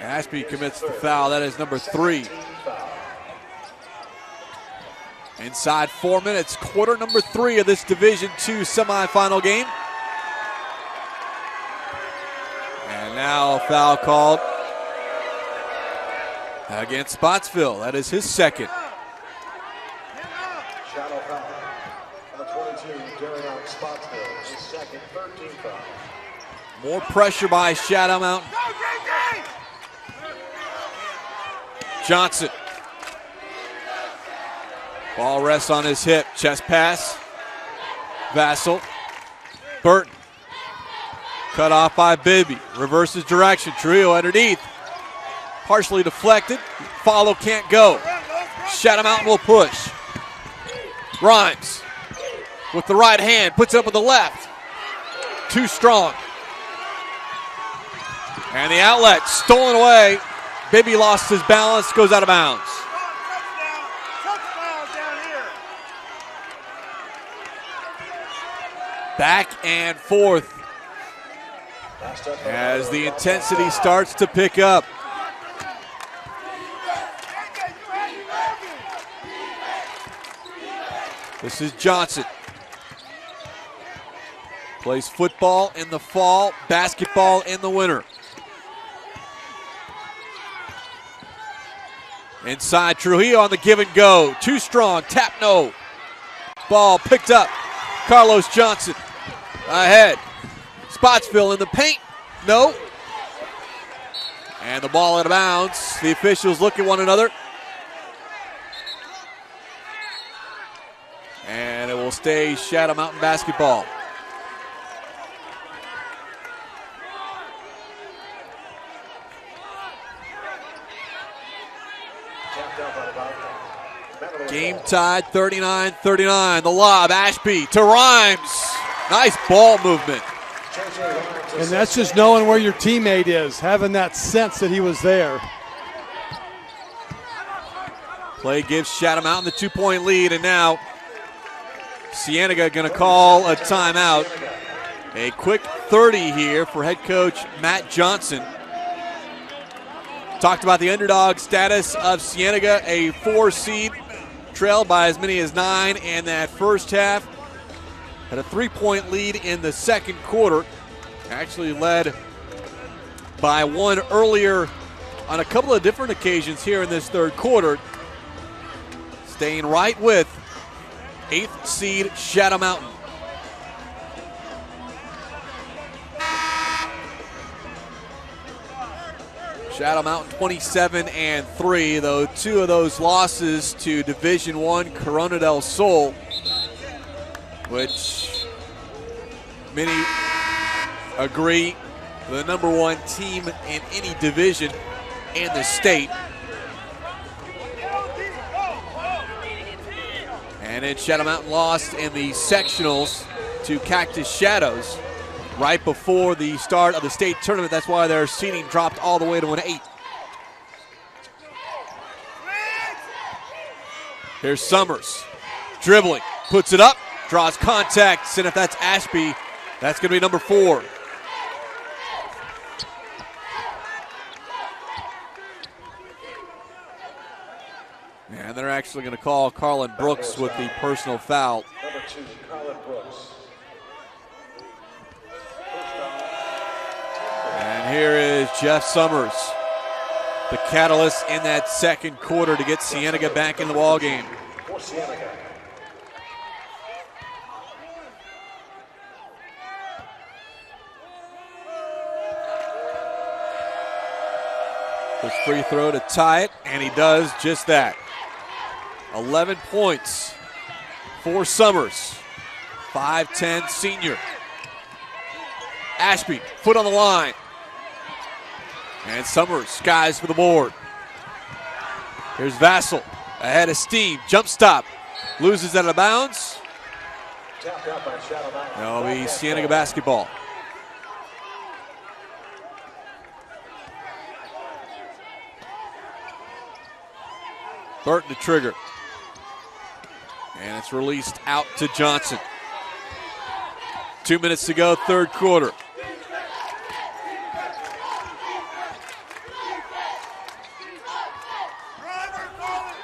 Speaker 1: Ashby commits the foul. That is number 3. Inside 4 minutes, quarter number 3 of this Division II semifinal game. And now a foul called against Spotsville. That is his second.
Speaker 3: Shadow foul. 22, Darion Spotsville, his second, 13 foul.
Speaker 1: More pressure by Shadow Mountain. Johnson. Ball rests on his hip. Chest pass. Vassell. Burton. Cut off by Bibby. Reverses direction. Trujillo underneath. Partially deflected. Follow can't go. Shadow Mountain will push. Rhymes with the right hand. Puts it up with the left. Too strong. And the outlet stolen away. Bibby lost his balance. Goes out of bounds. Back and forth as the intensity starts to pick up. This is Johnson. Plays football in the fall, basketball in the winter. Inside Trujillo on the give and go. Too strong. Tap no. Ball picked up. Carlos Johnson ahead. Spotsville in the paint. No. And the ball out of bounds. The officials look at one another. And it will stay Shadow Mountain basketball. Game tied 39-39. The lob, Ashby to Rhymes. Nice ball movement.
Speaker 2: And that's just knowing where your teammate is, having that sense that he was there.
Speaker 1: Play gives Shadow Mountain the 2-point lead, and now Cienega going to call a timeout. A quick 30 here for head coach Matt Johnson. Talked about the underdog status of Cienega, a 4 seed, trailed by as many as 9 in that first half. Had a 3-point lead in the second quarter. Actually led by 1 earlier on a couple of different occasions here in this third quarter. Staying right with 8th seed Shadow Mountain. Shadow Mountain 27-3, though 2 of those losses to Division I Corona del Sol, which many agree the number 1 team in any division in the state. And then Shadow Mountain lost in the sectionals to Cactus Shadows right before the start of the state tournament. That's why their seeding dropped all the way to an 8. Here's Summers, dribbling, puts it up, draws contact, and if that's Ashby, that's going to be number 4. And they're actually going to call Carlin Brooks with the personal foul.
Speaker 3: Number 2, Carlin Brooks.
Speaker 1: And here is Jeff Summers, the catalyst in that second quarter to get Cienega back in the ball game.
Speaker 3: For Cienega.
Speaker 1: His free throw to tie it, and he does just that. 11 points for Summers, 5'10" senior. Ashby, foot on the line. And Summers skies for the board. Here's Vassell, ahead of steam, jump stop. Loses out of bounds.
Speaker 3: Tapped out by Shadow Mountain.
Speaker 1: That'll be Cienega basketball. Burton to trigger. And it's released out to Johnson. 2 minutes to go, third quarter.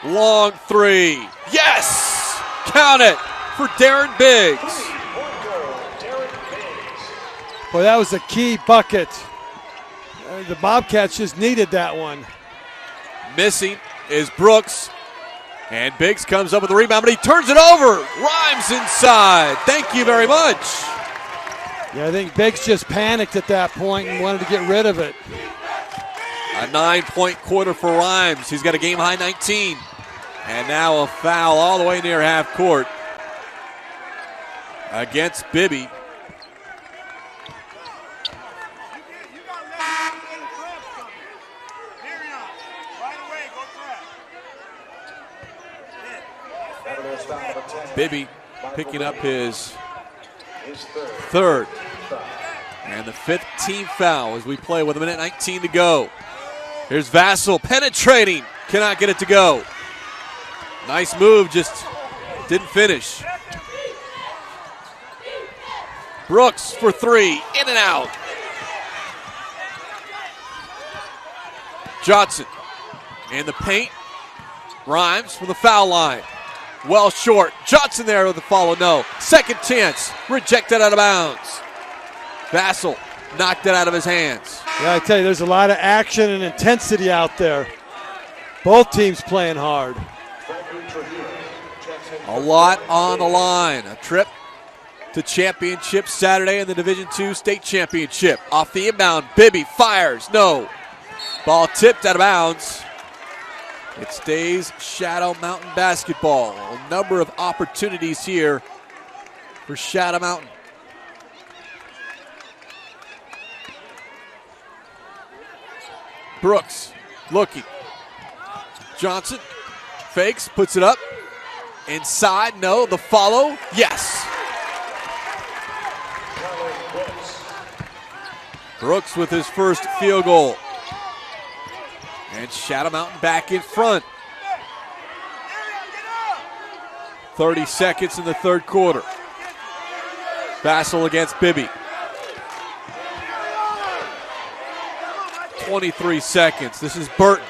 Speaker 1: Long 3. Yes! Count it for Darren Biggs.
Speaker 2: Boy, that was a key bucket. The Bobcats just needed that one.
Speaker 1: Missing is Brooks. And Biggs comes up with the rebound, but he turns it over. Rhymes inside. Thank you very much.
Speaker 2: Yeah, I think Biggs just panicked at that point and wanted to get rid of it.
Speaker 1: A 9-point quarter for Rhymes. He's got a game-high 19. And now a foul all the way near half court against Bibby. Bibby picking up his third and the 5th team foul as we play with 1:19 to go. Here's Vassell penetrating, cannot get it to go. Nice move, just didn't finish. Brooks for 3, in and out. Johnson in the paint. Rhymes from the foul line. Well short. Johnson there with the follow. No. Second chance. Rejected out of bounds. Vassell knocked it out of his hands.
Speaker 2: Yeah, I tell you, there's a lot of action and intensity out there. Both teams playing hard.
Speaker 1: A lot on the line. A trip to championship Saturday in the Division II state championship. Off the inbound, Bibby fires. No. Ball tipped out of bounds. It stays Shadow Mountain basketball. A number of opportunities here for Shadow Mountain. Brooks looking. Johnson fakes, puts it up. Inside, no. The follow, yes. Brooks with his first field goal. And Shadow Mountain back in front. 30 seconds in the third quarter. Vassal against Bibby. 23 seconds. This is Burton.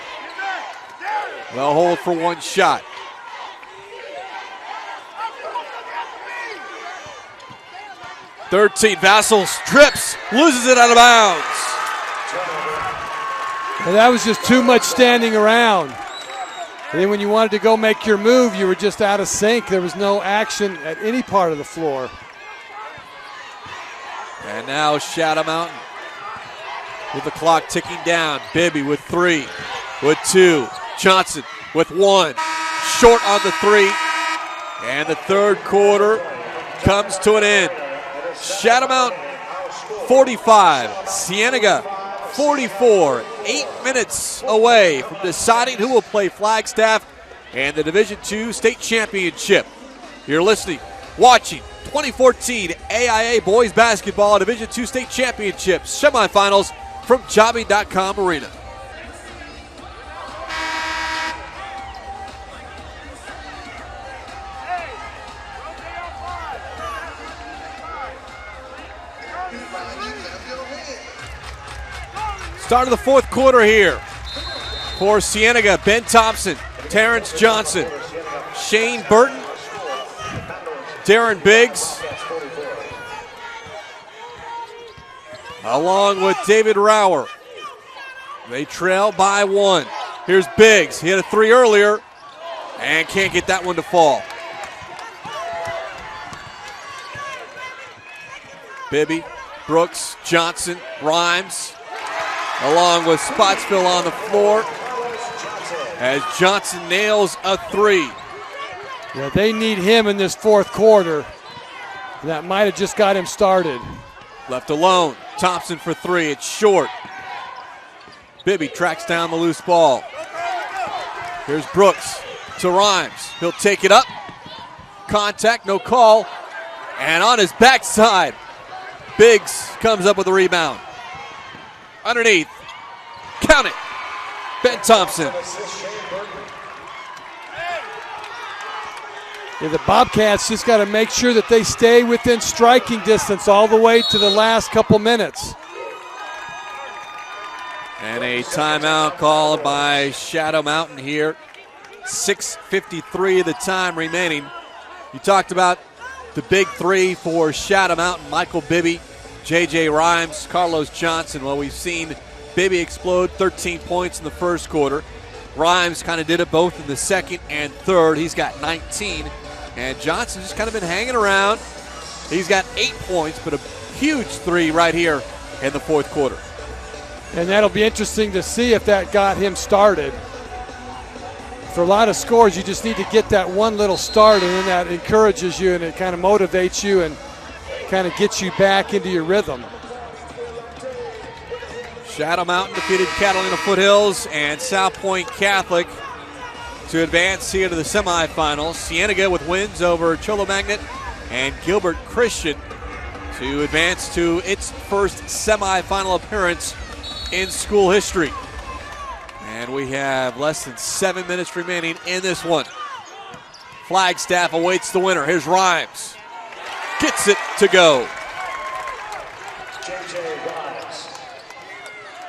Speaker 1: They'll hold for one shot. Vassal strips, loses it out of bounds.
Speaker 2: And that was just too much standing around. And then when you wanted to go make your move, you were just out of sync. There was no action at any part of the floor.
Speaker 1: And now Shadow Mountain with the clock ticking down. Bibby with 3, with 2. Johnson with 1. Short on the 3. And the third quarter comes to an end. Shadow Mountain 45, Cienega 44. 8 minutes away from deciding who will play Flagstaff and the Division II state championship. You're listening, watching 2014 AIA Boys Basketball Division II state championship semifinals from Jobbing.com Arena. Start of the fourth quarter here for Cienega. Ben Thompson, Terrence Johnson, Shane Burton, Darren Biggs, along with David Rower. They trail by 1. Here's Biggs. He hit a 3 earlier and can't get that one to fall. Bibby, Brooks, Johnson, Rhymes, along with Spotsville on the floor as Johnson nails a 3.
Speaker 2: Yeah, they need him in this fourth quarter. That might have just got him started.
Speaker 1: Left alone. Thompson for 3. It's short. Bibby tracks down the loose ball. Here's Brooks to Rhymes. He'll take it up. Contact, no call. And on his backside, Biggs comes up with a rebound. Underneath. Count it. Ben Thompson.
Speaker 2: Yeah, the Bobcats just got to make sure that they stay within striking distance all the way to the last couple minutes.
Speaker 1: And a timeout called by Shadow Mountain here. 6:53 of the time remaining. You talked about the big 3 for Shadow Mountain. Michael Bibby, J.J. Rhymes, Carlos Johnson. Well, we've seen Bibby explode 13 points in the first quarter. Rhymes kind of did it both in the second and third. He's got 19. And Johnson just kind of been hanging around. He's got 8 points, but a huge 3 right here in the fourth quarter.
Speaker 2: And that'll be interesting to see if that got him started. For a lot of scores, you just need to get that one little start, and then that encourages you and it kind of motivates you and kind of gets you back into your rhythm.
Speaker 1: Shadow Mountain defeated Catalina Foothills and South Point Catholic to advance here to the semifinals. Cienega with wins over Cholo Magnet and Gilbert Christian to advance to its first semifinal appearance in school history. And we have less than 7 minutes remaining in this one. Flagstaff awaits the winner. Here's Rhymes. Gets it to go.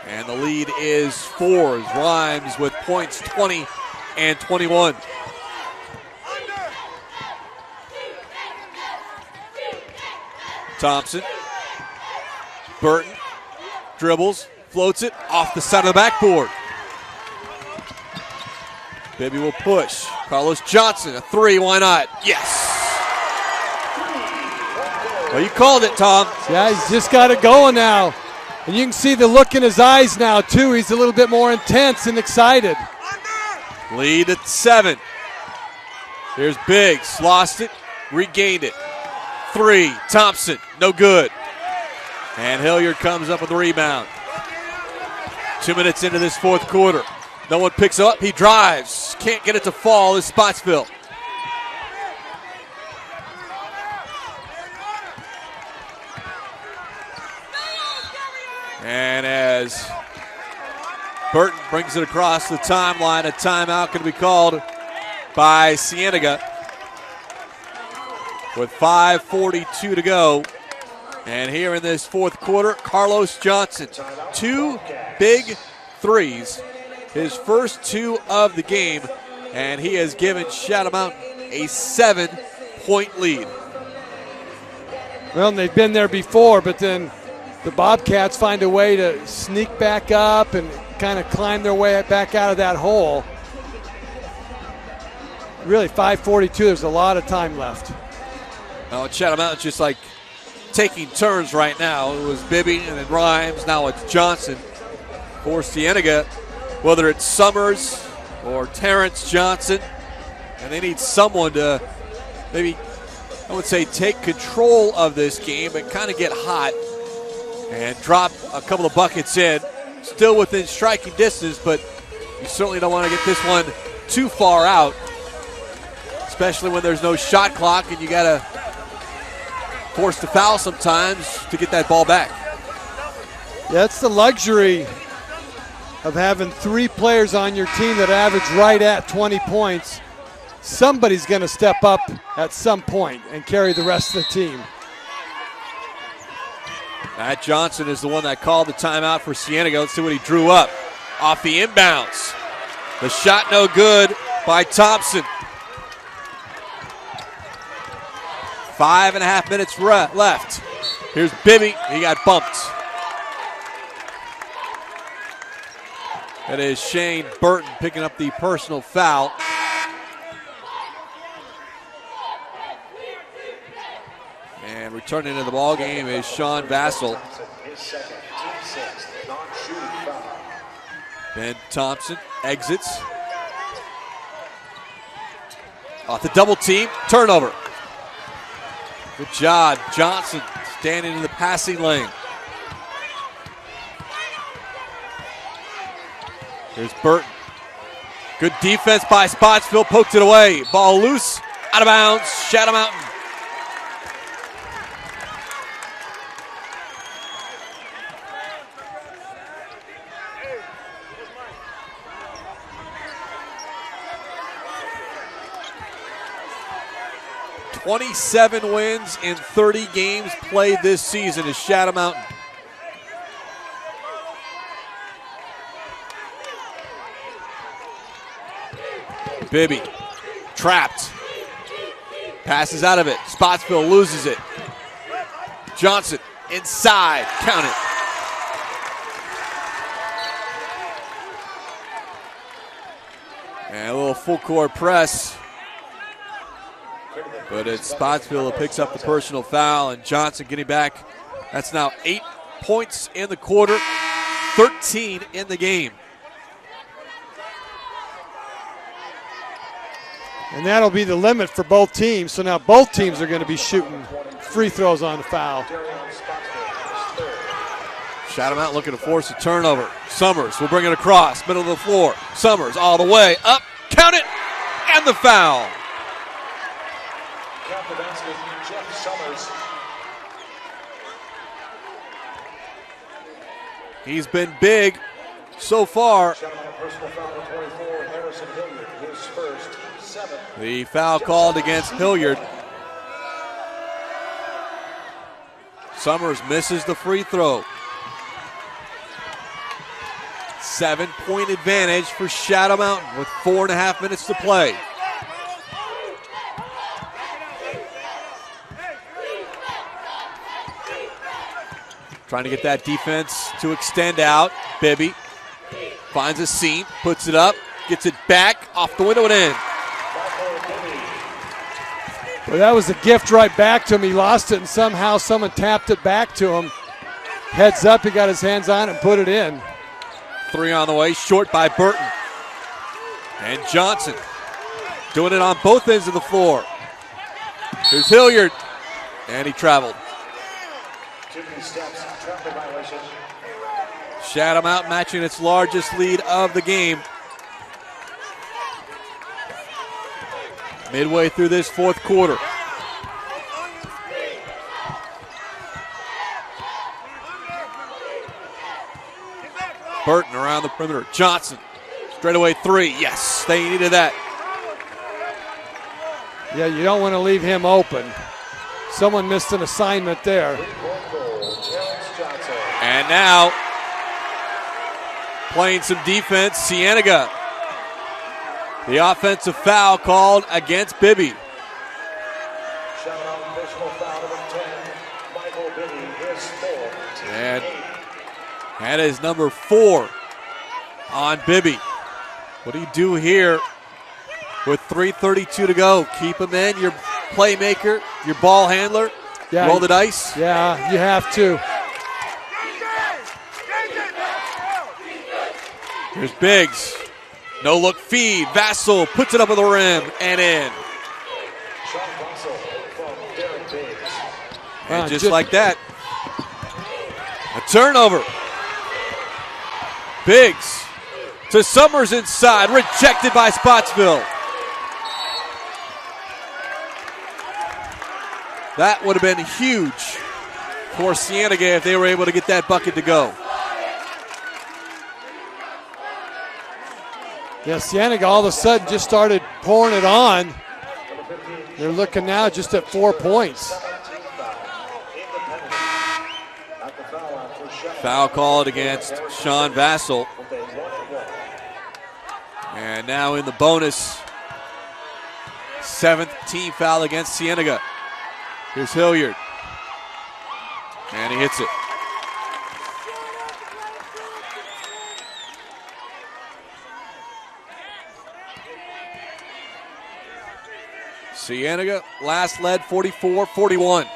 Speaker 1: And the lead is 4. Rhymes with points 20 and 21. Thompson. Burton dribbles, floats it off the side of the backboard. Bibby will push. Carlos Johnson, a three, why not? Yes! Well, you called it, Tom.
Speaker 2: Yeah, he's just got it going now. And you can see the look in his eyes now, too. He's a little bit more intense and excited.
Speaker 1: Lead at 7. Here's Biggs, lost it, regained it. 3, Thompson, no good. And Hilliard comes up with the rebound. 2 minutes into this fourth quarter. No one picks up, he drives. Can't get it to fall, is Spotsville. And as Burton brings it across the timeline, a timeout going to be called by Cienega with 5:42 to go. And here in this fourth quarter, Carlos Johnson, 2 big threes, his first 2 of the game, and he has given Shadow Mountain a 7-point lead.
Speaker 2: Well, they've been there before, but then the Bobcats find a way to sneak back up and kind of climb their way back out of that hole. Really, 5:42, there's a lot of time left.
Speaker 1: Oh, Shadow Mountain's just like taking turns right now. It was Bibby and then Rhymes, now it's Johnson for Cienega. Whether it's Summers or Terrence Johnson, and they need someone to maybe, I would say, take control of this game and kind of get hot and drop a couple of buckets in. Still within striking distance, but you certainly don't want to get this one too far out, especially when there's no shot clock and you got to force the foul sometimes to get that ball back.
Speaker 2: Yeah, it's the luxury of having 3 players on your team that average right at 20 points. Somebody's going to step up at some point and carry the rest of the team.
Speaker 1: Matt Johnson is the one that called the timeout for Cienega. Let's see what he drew up. Off the inbounds. The shot no good by Thompson. 5.5 minutes left. Here's Bibby. He got bumped. That is Shane Burton picking up the personal foul. And returning to the ball game is Sean Vassell. Ben Thompson exits. Off the double team, turnover. Good job, Johnson standing in the passing lane. Here's Burton. Good defense by Spotsville, poked it away. Ball loose, out of bounds, Shadow Mountain. "27 wins in 30 games played this season is Shadow Mountain. Bibby trapped. Passes out of it. Spotsville loses it. Johnson inside. Count it. And a little full court press. But it's Spotsville that picks up the personal foul, and Johnson getting back. That's now 8 points in the quarter, 13 in the game.
Speaker 2: And that'll be the limit for both teams. So now both teams are going to be shooting free throws on the foul.
Speaker 1: Shadow Mountain looking to force a turnover. Summers will bring it across, middle of the floor. Summers all the way up, count it, and the foul. He's been big so far. The foul called against Hilliard. Summers misses the free throw. 7-point advantage for Shadow Mountain with 4.5 minutes to play. Trying to get that defense to extend out. Bibby finds a seam, puts it up, gets it back off the window and in.
Speaker 2: Well, that was a gift right back to him. He lost it, and somehow someone tapped it back to him. Heads up, he got his hands on it and put it in.
Speaker 1: 3 on the way, short by Burton. And Johnson doing it on both ends of the floor. Here's Hilliard, and he traveled. Shadow Mountain matching its largest lead of the game. Midway through this fourth quarter. Burton around the perimeter. Johnson, straightaway 3. Yes, they needed that.
Speaker 2: Yeah, you don't want to leave him open. Someone missed an assignment there.
Speaker 1: And now, playing some defense, Cienega. The offensive foul called against Bibby. And that is number 4 on Bibby. What do you do here with 3:32 to go? Keep him in, your playmaker, your ball handler, roll the dice?
Speaker 2: Yeah, you have to.
Speaker 1: Here's Biggs. No look feed. Vassell puts it up with the rim and in. And just like that, a turnover. Biggs to Summers inside, rejected by Spotsville. That would have been huge for Cienega if they were able to get that bucket to go.
Speaker 2: Yeah, Cienega all of a sudden just started pouring it on. They're looking now just at 4 points.
Speaker 1: Foul called against Sean Vassell. And now in the bonus, 7th team foul against Cienega. Here's Hilliard. And he hits it. Cienega last led 44-41.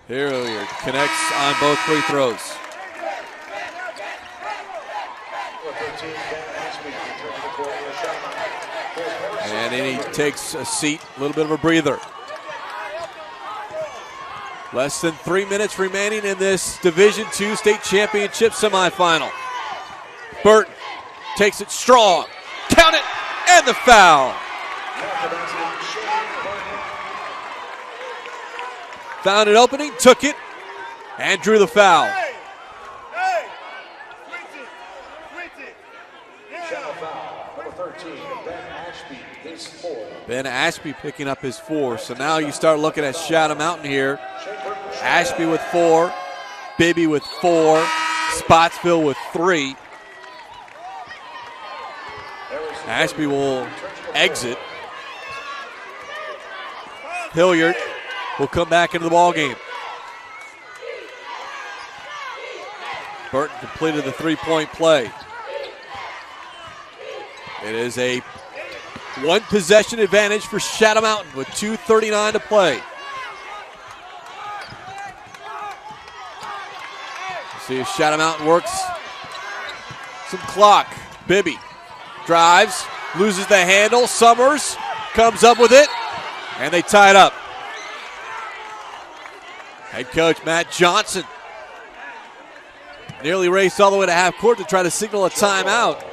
Speaker 1: Hilliard connects on both free throws. And then he takes a seat, a little bit of a breather. Less than 3 minutes remaining in this Division II state championship semifinal. Burton takes it strong. Count it, and the foul. Found an opening, took it, and drew the foul. Ben Ashby picking up his 4. So now you start looking at Shadow Mountain here. Ashby with 4, Bibby with 4, Spotsville with 3. Ashby will exit. Hilliard will come back into the ball game. Burton completed the 3-point play. It is a 1-possession advantage for Shadow Mountain with 2:39 to play. See if Shadow Mountain works some clock. Bibby drives, loses the handle. Summers comes up with it, and they tie it up. Head coach Matt Johnson nearly raced all the way to half court to try to signal a timeout.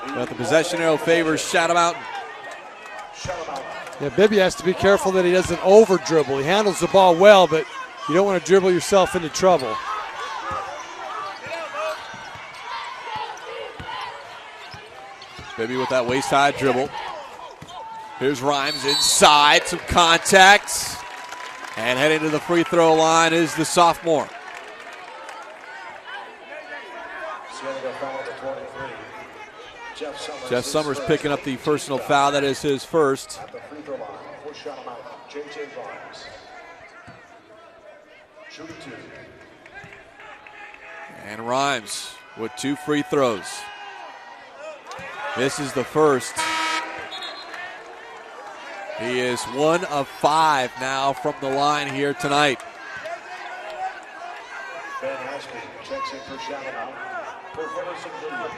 Speaker 1: But the possession arrow favors Shadow Mountain.
Speaker 2: Yeah, Bibby has to be careful that he doesn't over dribble. He handles the ball well, but you don't want to dribble yourself into trouble.
Speaker 1: Bibby with that waist-high dribble. Here's Rhymes inside, some contacts. And heading to the free throw line is the sophomore. Jeff Summers picking up the personal foul. That is his first.
Speaker 3: At the free throw line for Shadow Mountain, J.J. Rhymes. Shooting 2.
Speaker 1: And Rhymes with 2 free throws. This is the first. He is 1 of 5 now from the line here tonight.
Speaker 3: Ben Ashby checks in for Shadow for Henderson Williams.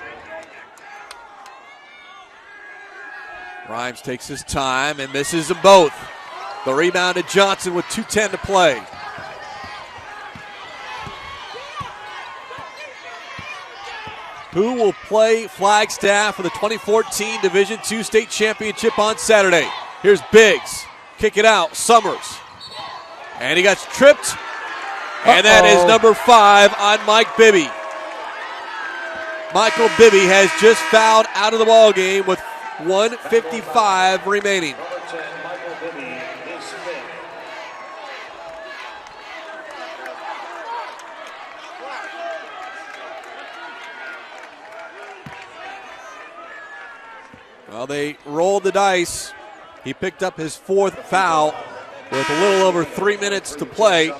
Speaker 1: Rhymes takes his time and misses them both. The rebound to Johnson with 2:10 to play. Who will play Flagstaff for the 2014 Division II State Championship on Saturday? Here's Biggs. Kick it out. Summers. And he got tripped. And that is number 5 on Mike Bibby. Michael Bibby has just fouled out of the ball game with 1:55 remaining.
Speaker 3: Number 10, Michael Bibby, is fifth.
Speaker 1: Well, they rolled the dice. He picked up his 4th foul with a little over 3 minutes to play.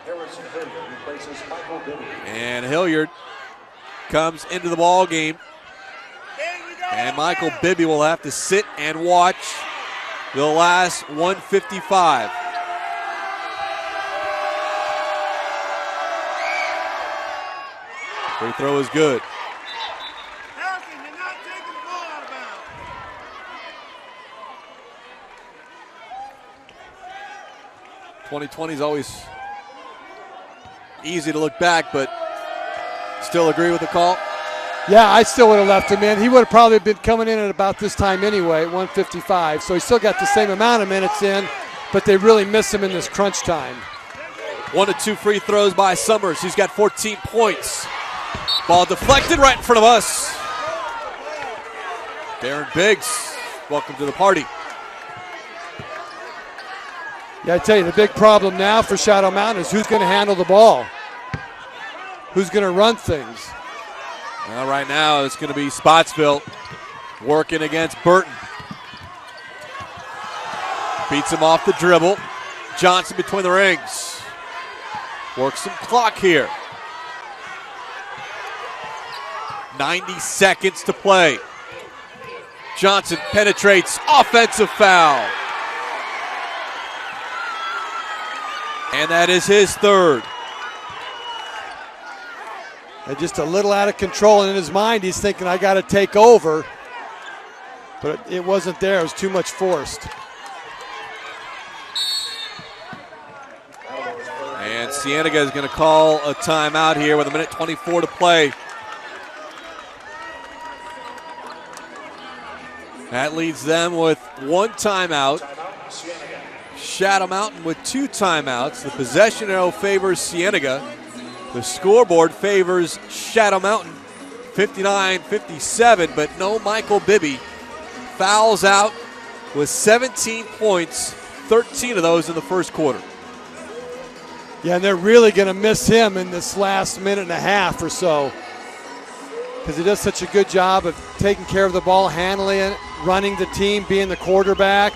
Speaker 3: Harrison Hilliard replaces Michael Bibby.
Speaker 1: And Hilliard comes into the ball game. And Michael Bibby will have to sit and watch the last 1:55. Free throw is good.
Speaker 4: Harrison, you're not taking the ball out of bounds.
Speaker 1: 2020 is always easy to look back, but still agree with the call?
Speaker 2: Yeah, I still would have left him in. He would have probably been coming in at about this time anyway, 1:55. So he still got the same amount of minutes in, but they really miss him in this crunch time.
Speaker 1: 1 of 2 free throws by Summers. He's got 14 points. Ball deflected right in front of us. Darren Biggs, welcome to the party.
Speaker 2: Yeah, I tell you, the big problem now for Shadow Mountain is who's going to handle the ball. Who's going to run things.
Speaker 1: Well, right now it's going to be Spotsville working against Burton. Beats him off the dribble. Johnson between the rings. Works some clock here. 90 seconds to play. Johnson penetrates. Offensive foul. And that is his 3rd.
Speaker 2: And just a little out of control, and in his mind he's thinking, I got to take over. But it wasn't there. It was too much forced.
Speaker 1: And Cienega is going to call a timeout here with 1:24 to play. That leaves them with 1 timeout. Shadow Mountain with 2 timeouts. The possession arrow favors Cienega. The scoreboard favors Shadow Mountain, 59-57, but no Michael Bibby. Fouls out with 17 points, 13 of those in the first quarter.
Speaker 2: Yeah, and they're really going to miss him in this last minute and a half or so, because he does such a good job of taking care of the ball, handling it, running the team, being the quarterback.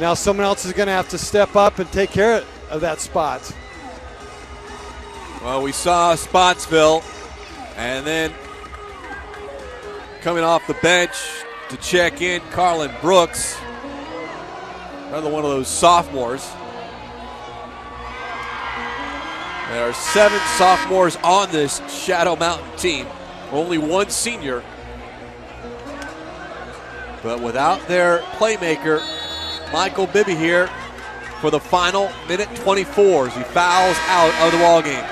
Speaker 2: Now someone else is going to have to step up and take care of that spot.
Speaker 1: Well, we saw Spotsville, and then coming off the bench to check in, Carlin Brooks, another one of those sophomores. There are 7 sophomores on this Shadow Mountain team, only 1 senior. But without their playmaker, Michael Bibby here for the final 1:24 as he fouls out of the ball game.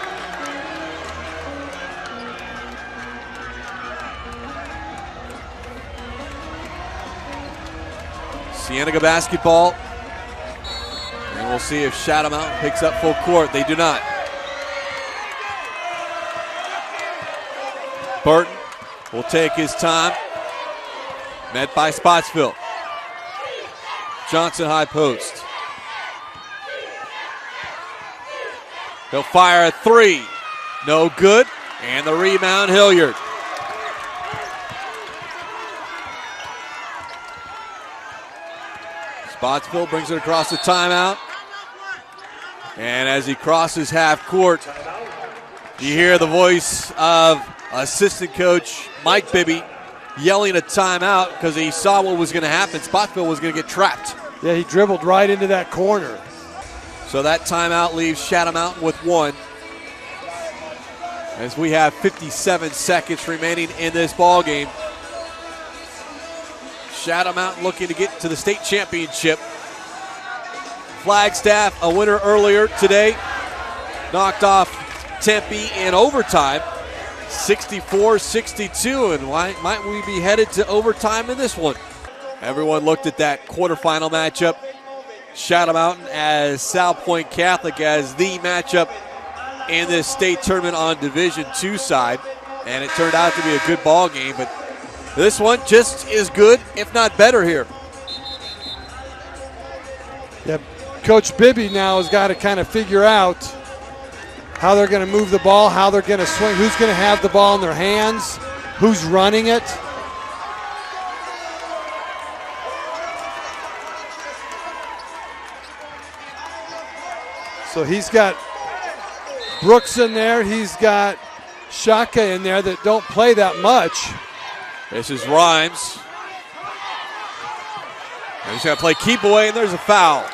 Speaker 1: Cienega basketball. And we'll see if Shadow Mountain picks up full court. They do not. Burton will take his time. Met by Spotsville. Johnson high post. He'll fire a 3. No good. And the rebound, Hilliard. Spotsville brings it across the timeout. And as he crosses half court, You hear the voice of assistant coach Mike Bibby yelling a timeout because he saw what was going to happen. Spotsville was going to get trapped.
Speaker 2: Yeah, he dribbled right into that corner.
Speaker 1: So that timeout leaves Shadow Mountain with one. As we have 57 seconds remaining in this ball game. Shadow Mountain looking to get to the state championship. Flagstaff, a winner earlier today, knocked off Tempe in overtime, 64-62, and why might we be headed to overtime in this one? Everyone looked at that quarterfinal matchup. Shadow Mountain as South Point Catholic as the matchup in this state tournament on Division II side, and it turned out to be a good ball game, but this one just as good, if not better here.
Speaker 2: Yeah, Coach Bibby now has got to kind of figure out how they're going to move the ball, how they're going to swing, who's going to have the ball in their hands, who's running it. So he's got Brooks in there. He's got Shaka in there that don't play that much.
Speaker 1: This is Rhymes. And he's going to play keep away, and there's a foul.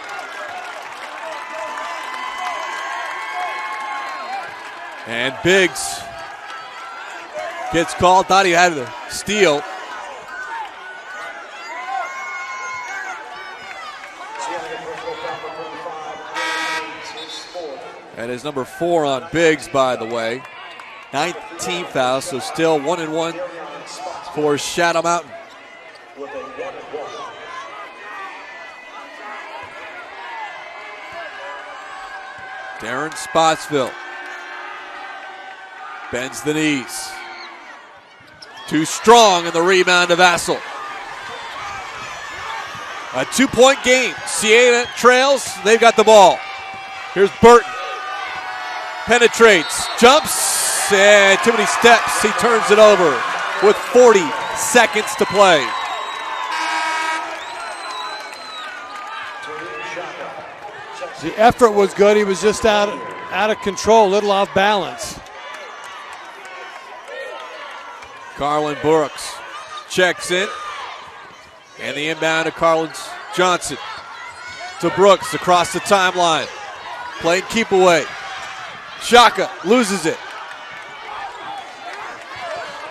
Speaker 1: And Biggs gets called. Thought he had the steal. That is number 4 on Biggs, by the way. 19 fouls, so still 1-1 for Shadow Mountain. Darren Spotsville bends the knees. Too strong in the rebound to Vassell. A 2-point game. Cienega trails. They've got the ball. Here's Burton. Penetrates. Jumps. And too many steps. He turns it over with 40 seconds to play.
Speaker 2: The effort was good. He was just out of control, a little off balance.
Speaker 1: Carlin Brooks checks in. And the inbound to Carlin Johnson. To Brooks across the timeline. Playing keep away. Shaka loses it.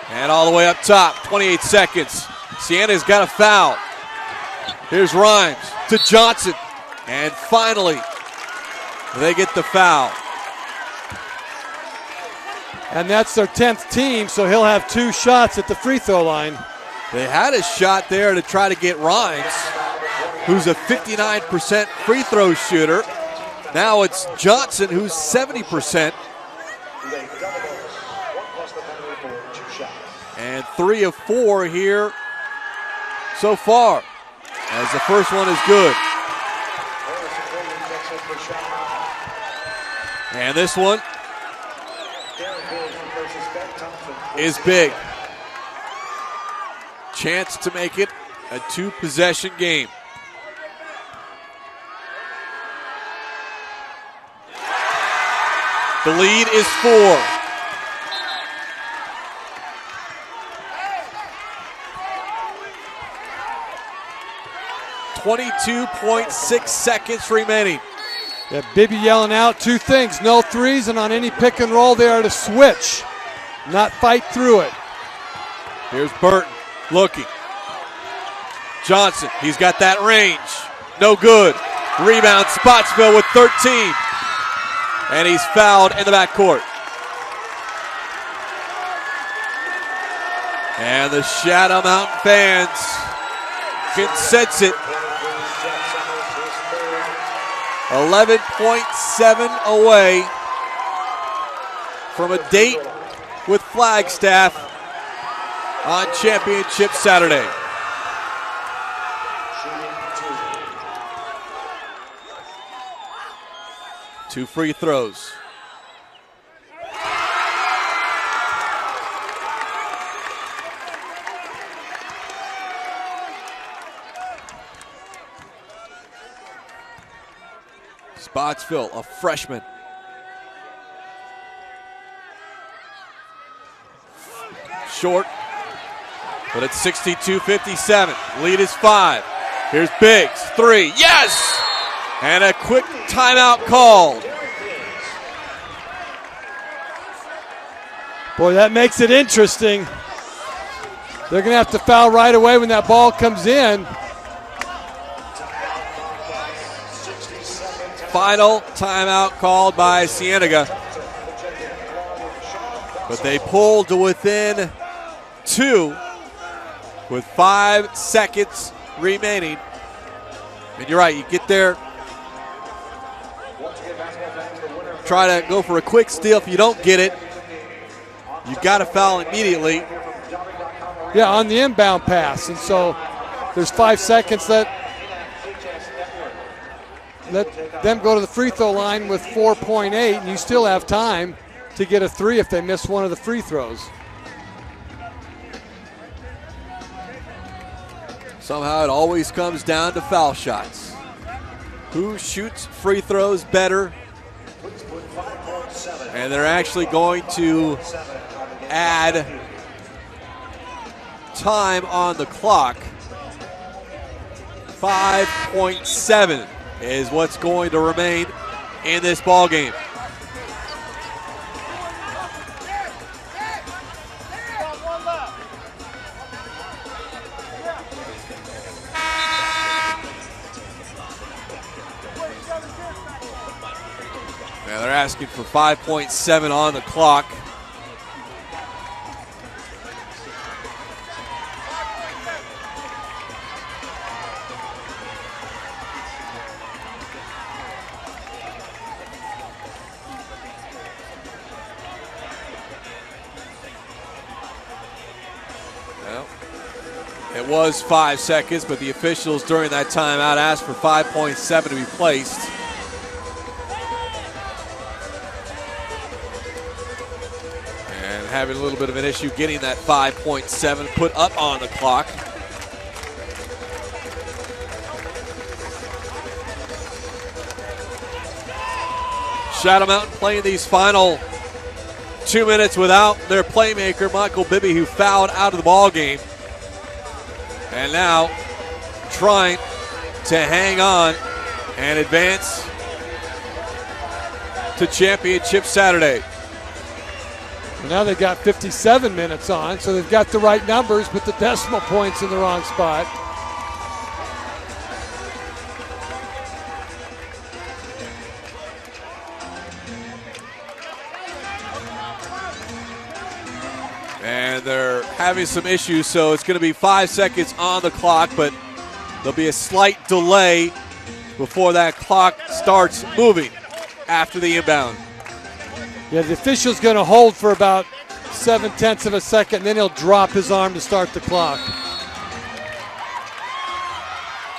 Speaker 1: And all the way up top, 28 seconds. Cienega's got a foul. Here's Rhymes to Johnson. And finally, they get the foul.
Speaker 2: And that's their 10th team, so he'll have 2 shots at the free throw line.
Speaker 1: They had a shot there to try to get Rhymes, who's a 59% free throw shooter. Now it's Johnson, who's 70%. And 3 of 4 here so far, as the first one is good. And this one is big. Chance to make it a 2-possession game. The lead is 4. .6 seconds remaining.
Speaker 2: Yeah, Bibby yelling out 2 things. No threes, and on any pick and roll they are to switch, not fight through it.
Speaker 1: Here's Burton looking. Johnson, he's got that range. No good. Rebound, Spotsville with 13. And he's fouled in the backcourt. And the Shadow Mountain fans can sense it. 11.7 away from a date with Flagstaff on Championship Saturday. Two free throws. Spotsville, a freshman. short, but it's 62-57. Lead is 5. Here's Biggs, 3, yes! And a quick timeout called.
Speaker 2: Boy, that makes it interesting. They're going to have to foul right away when that ball comes in.
Speaker 1: Final timeout called by Cienega. But they pulled to within 2 with 5 seconds remaining. And you're right, you get there, try to go for a quick steal. If you don't get it, you've got to foul immediately.
Speaker 2: Yeah, on the inbound pass. And so there's 5 seconds. Let them go to the free throw line with 4.8, and you still have time to get a 3 if they miss one of the free throws.
Speaker 1: Somehow it always comes down to foul shots. Who shoots free throws better? And they're actually going to add time on the clock. 5.7 is what's going to remain in this ball game. Now they're asking for 5.7 on the clock. It was 5 seconds, but the officials during that timeout asked for 5.7 to be placed. And having a little bit of an issue getting that 5.7 put up on the clock. Shadow Mountain playing these final 2 minutes without their playmaker, Michael Bibby, who fouled out of the ball game. And now trying to hang on and advance to Championship Saturday.
Speaker 2: Now they've got 57 minutes on, so they've got the right numbers, but the decimal point's in the wrong spot.
Speaker 1: And they're having some issues, so it's going to be 5 seconds on the clock, but there'll be a slight delay before that clock starts moving after the inbound.
Speaker 2: Yeah, the official's going to hold for about 0.7 of a second, then he'll drop his arm to start the clock.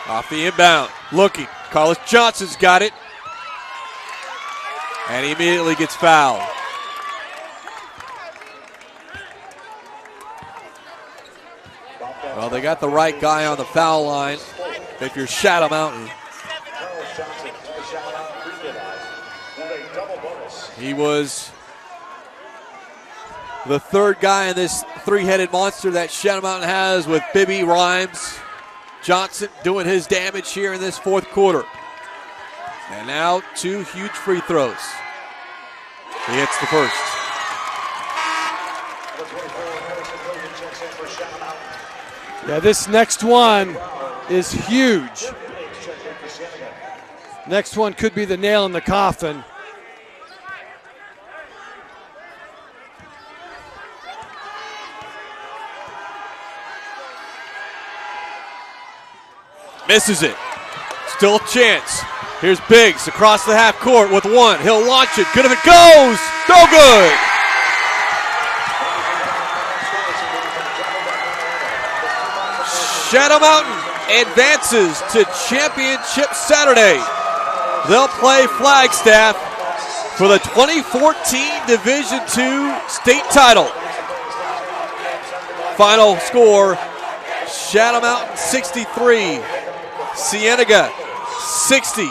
Speaker 1: Off the inbound, looking. Carlos Johnson's got it. And he immediately gets fouled. Well, they got the right guy on the foul line if you're Shadow Mountain. He was the third guy in this three-headed monster that Shadow Mountain has, with Bibby, Rhymes, Johnson doing his damage here in this fourth quarter. And now 2 huge free throws. He hits the first.
Speaker 2: Yeah, this next one is huge. Next one could be the nail in the coffin.
Speaker 1: Misses it. Still a chance. Here's Biggs across the half court with 1. He'll launch it. Good if it goes. No good. Shadow Mountain advances to Championship Saturday. They'll play Flagstaff for the 2014 Division II state title. Final score, Shadow Mountain 63, Cienega 60.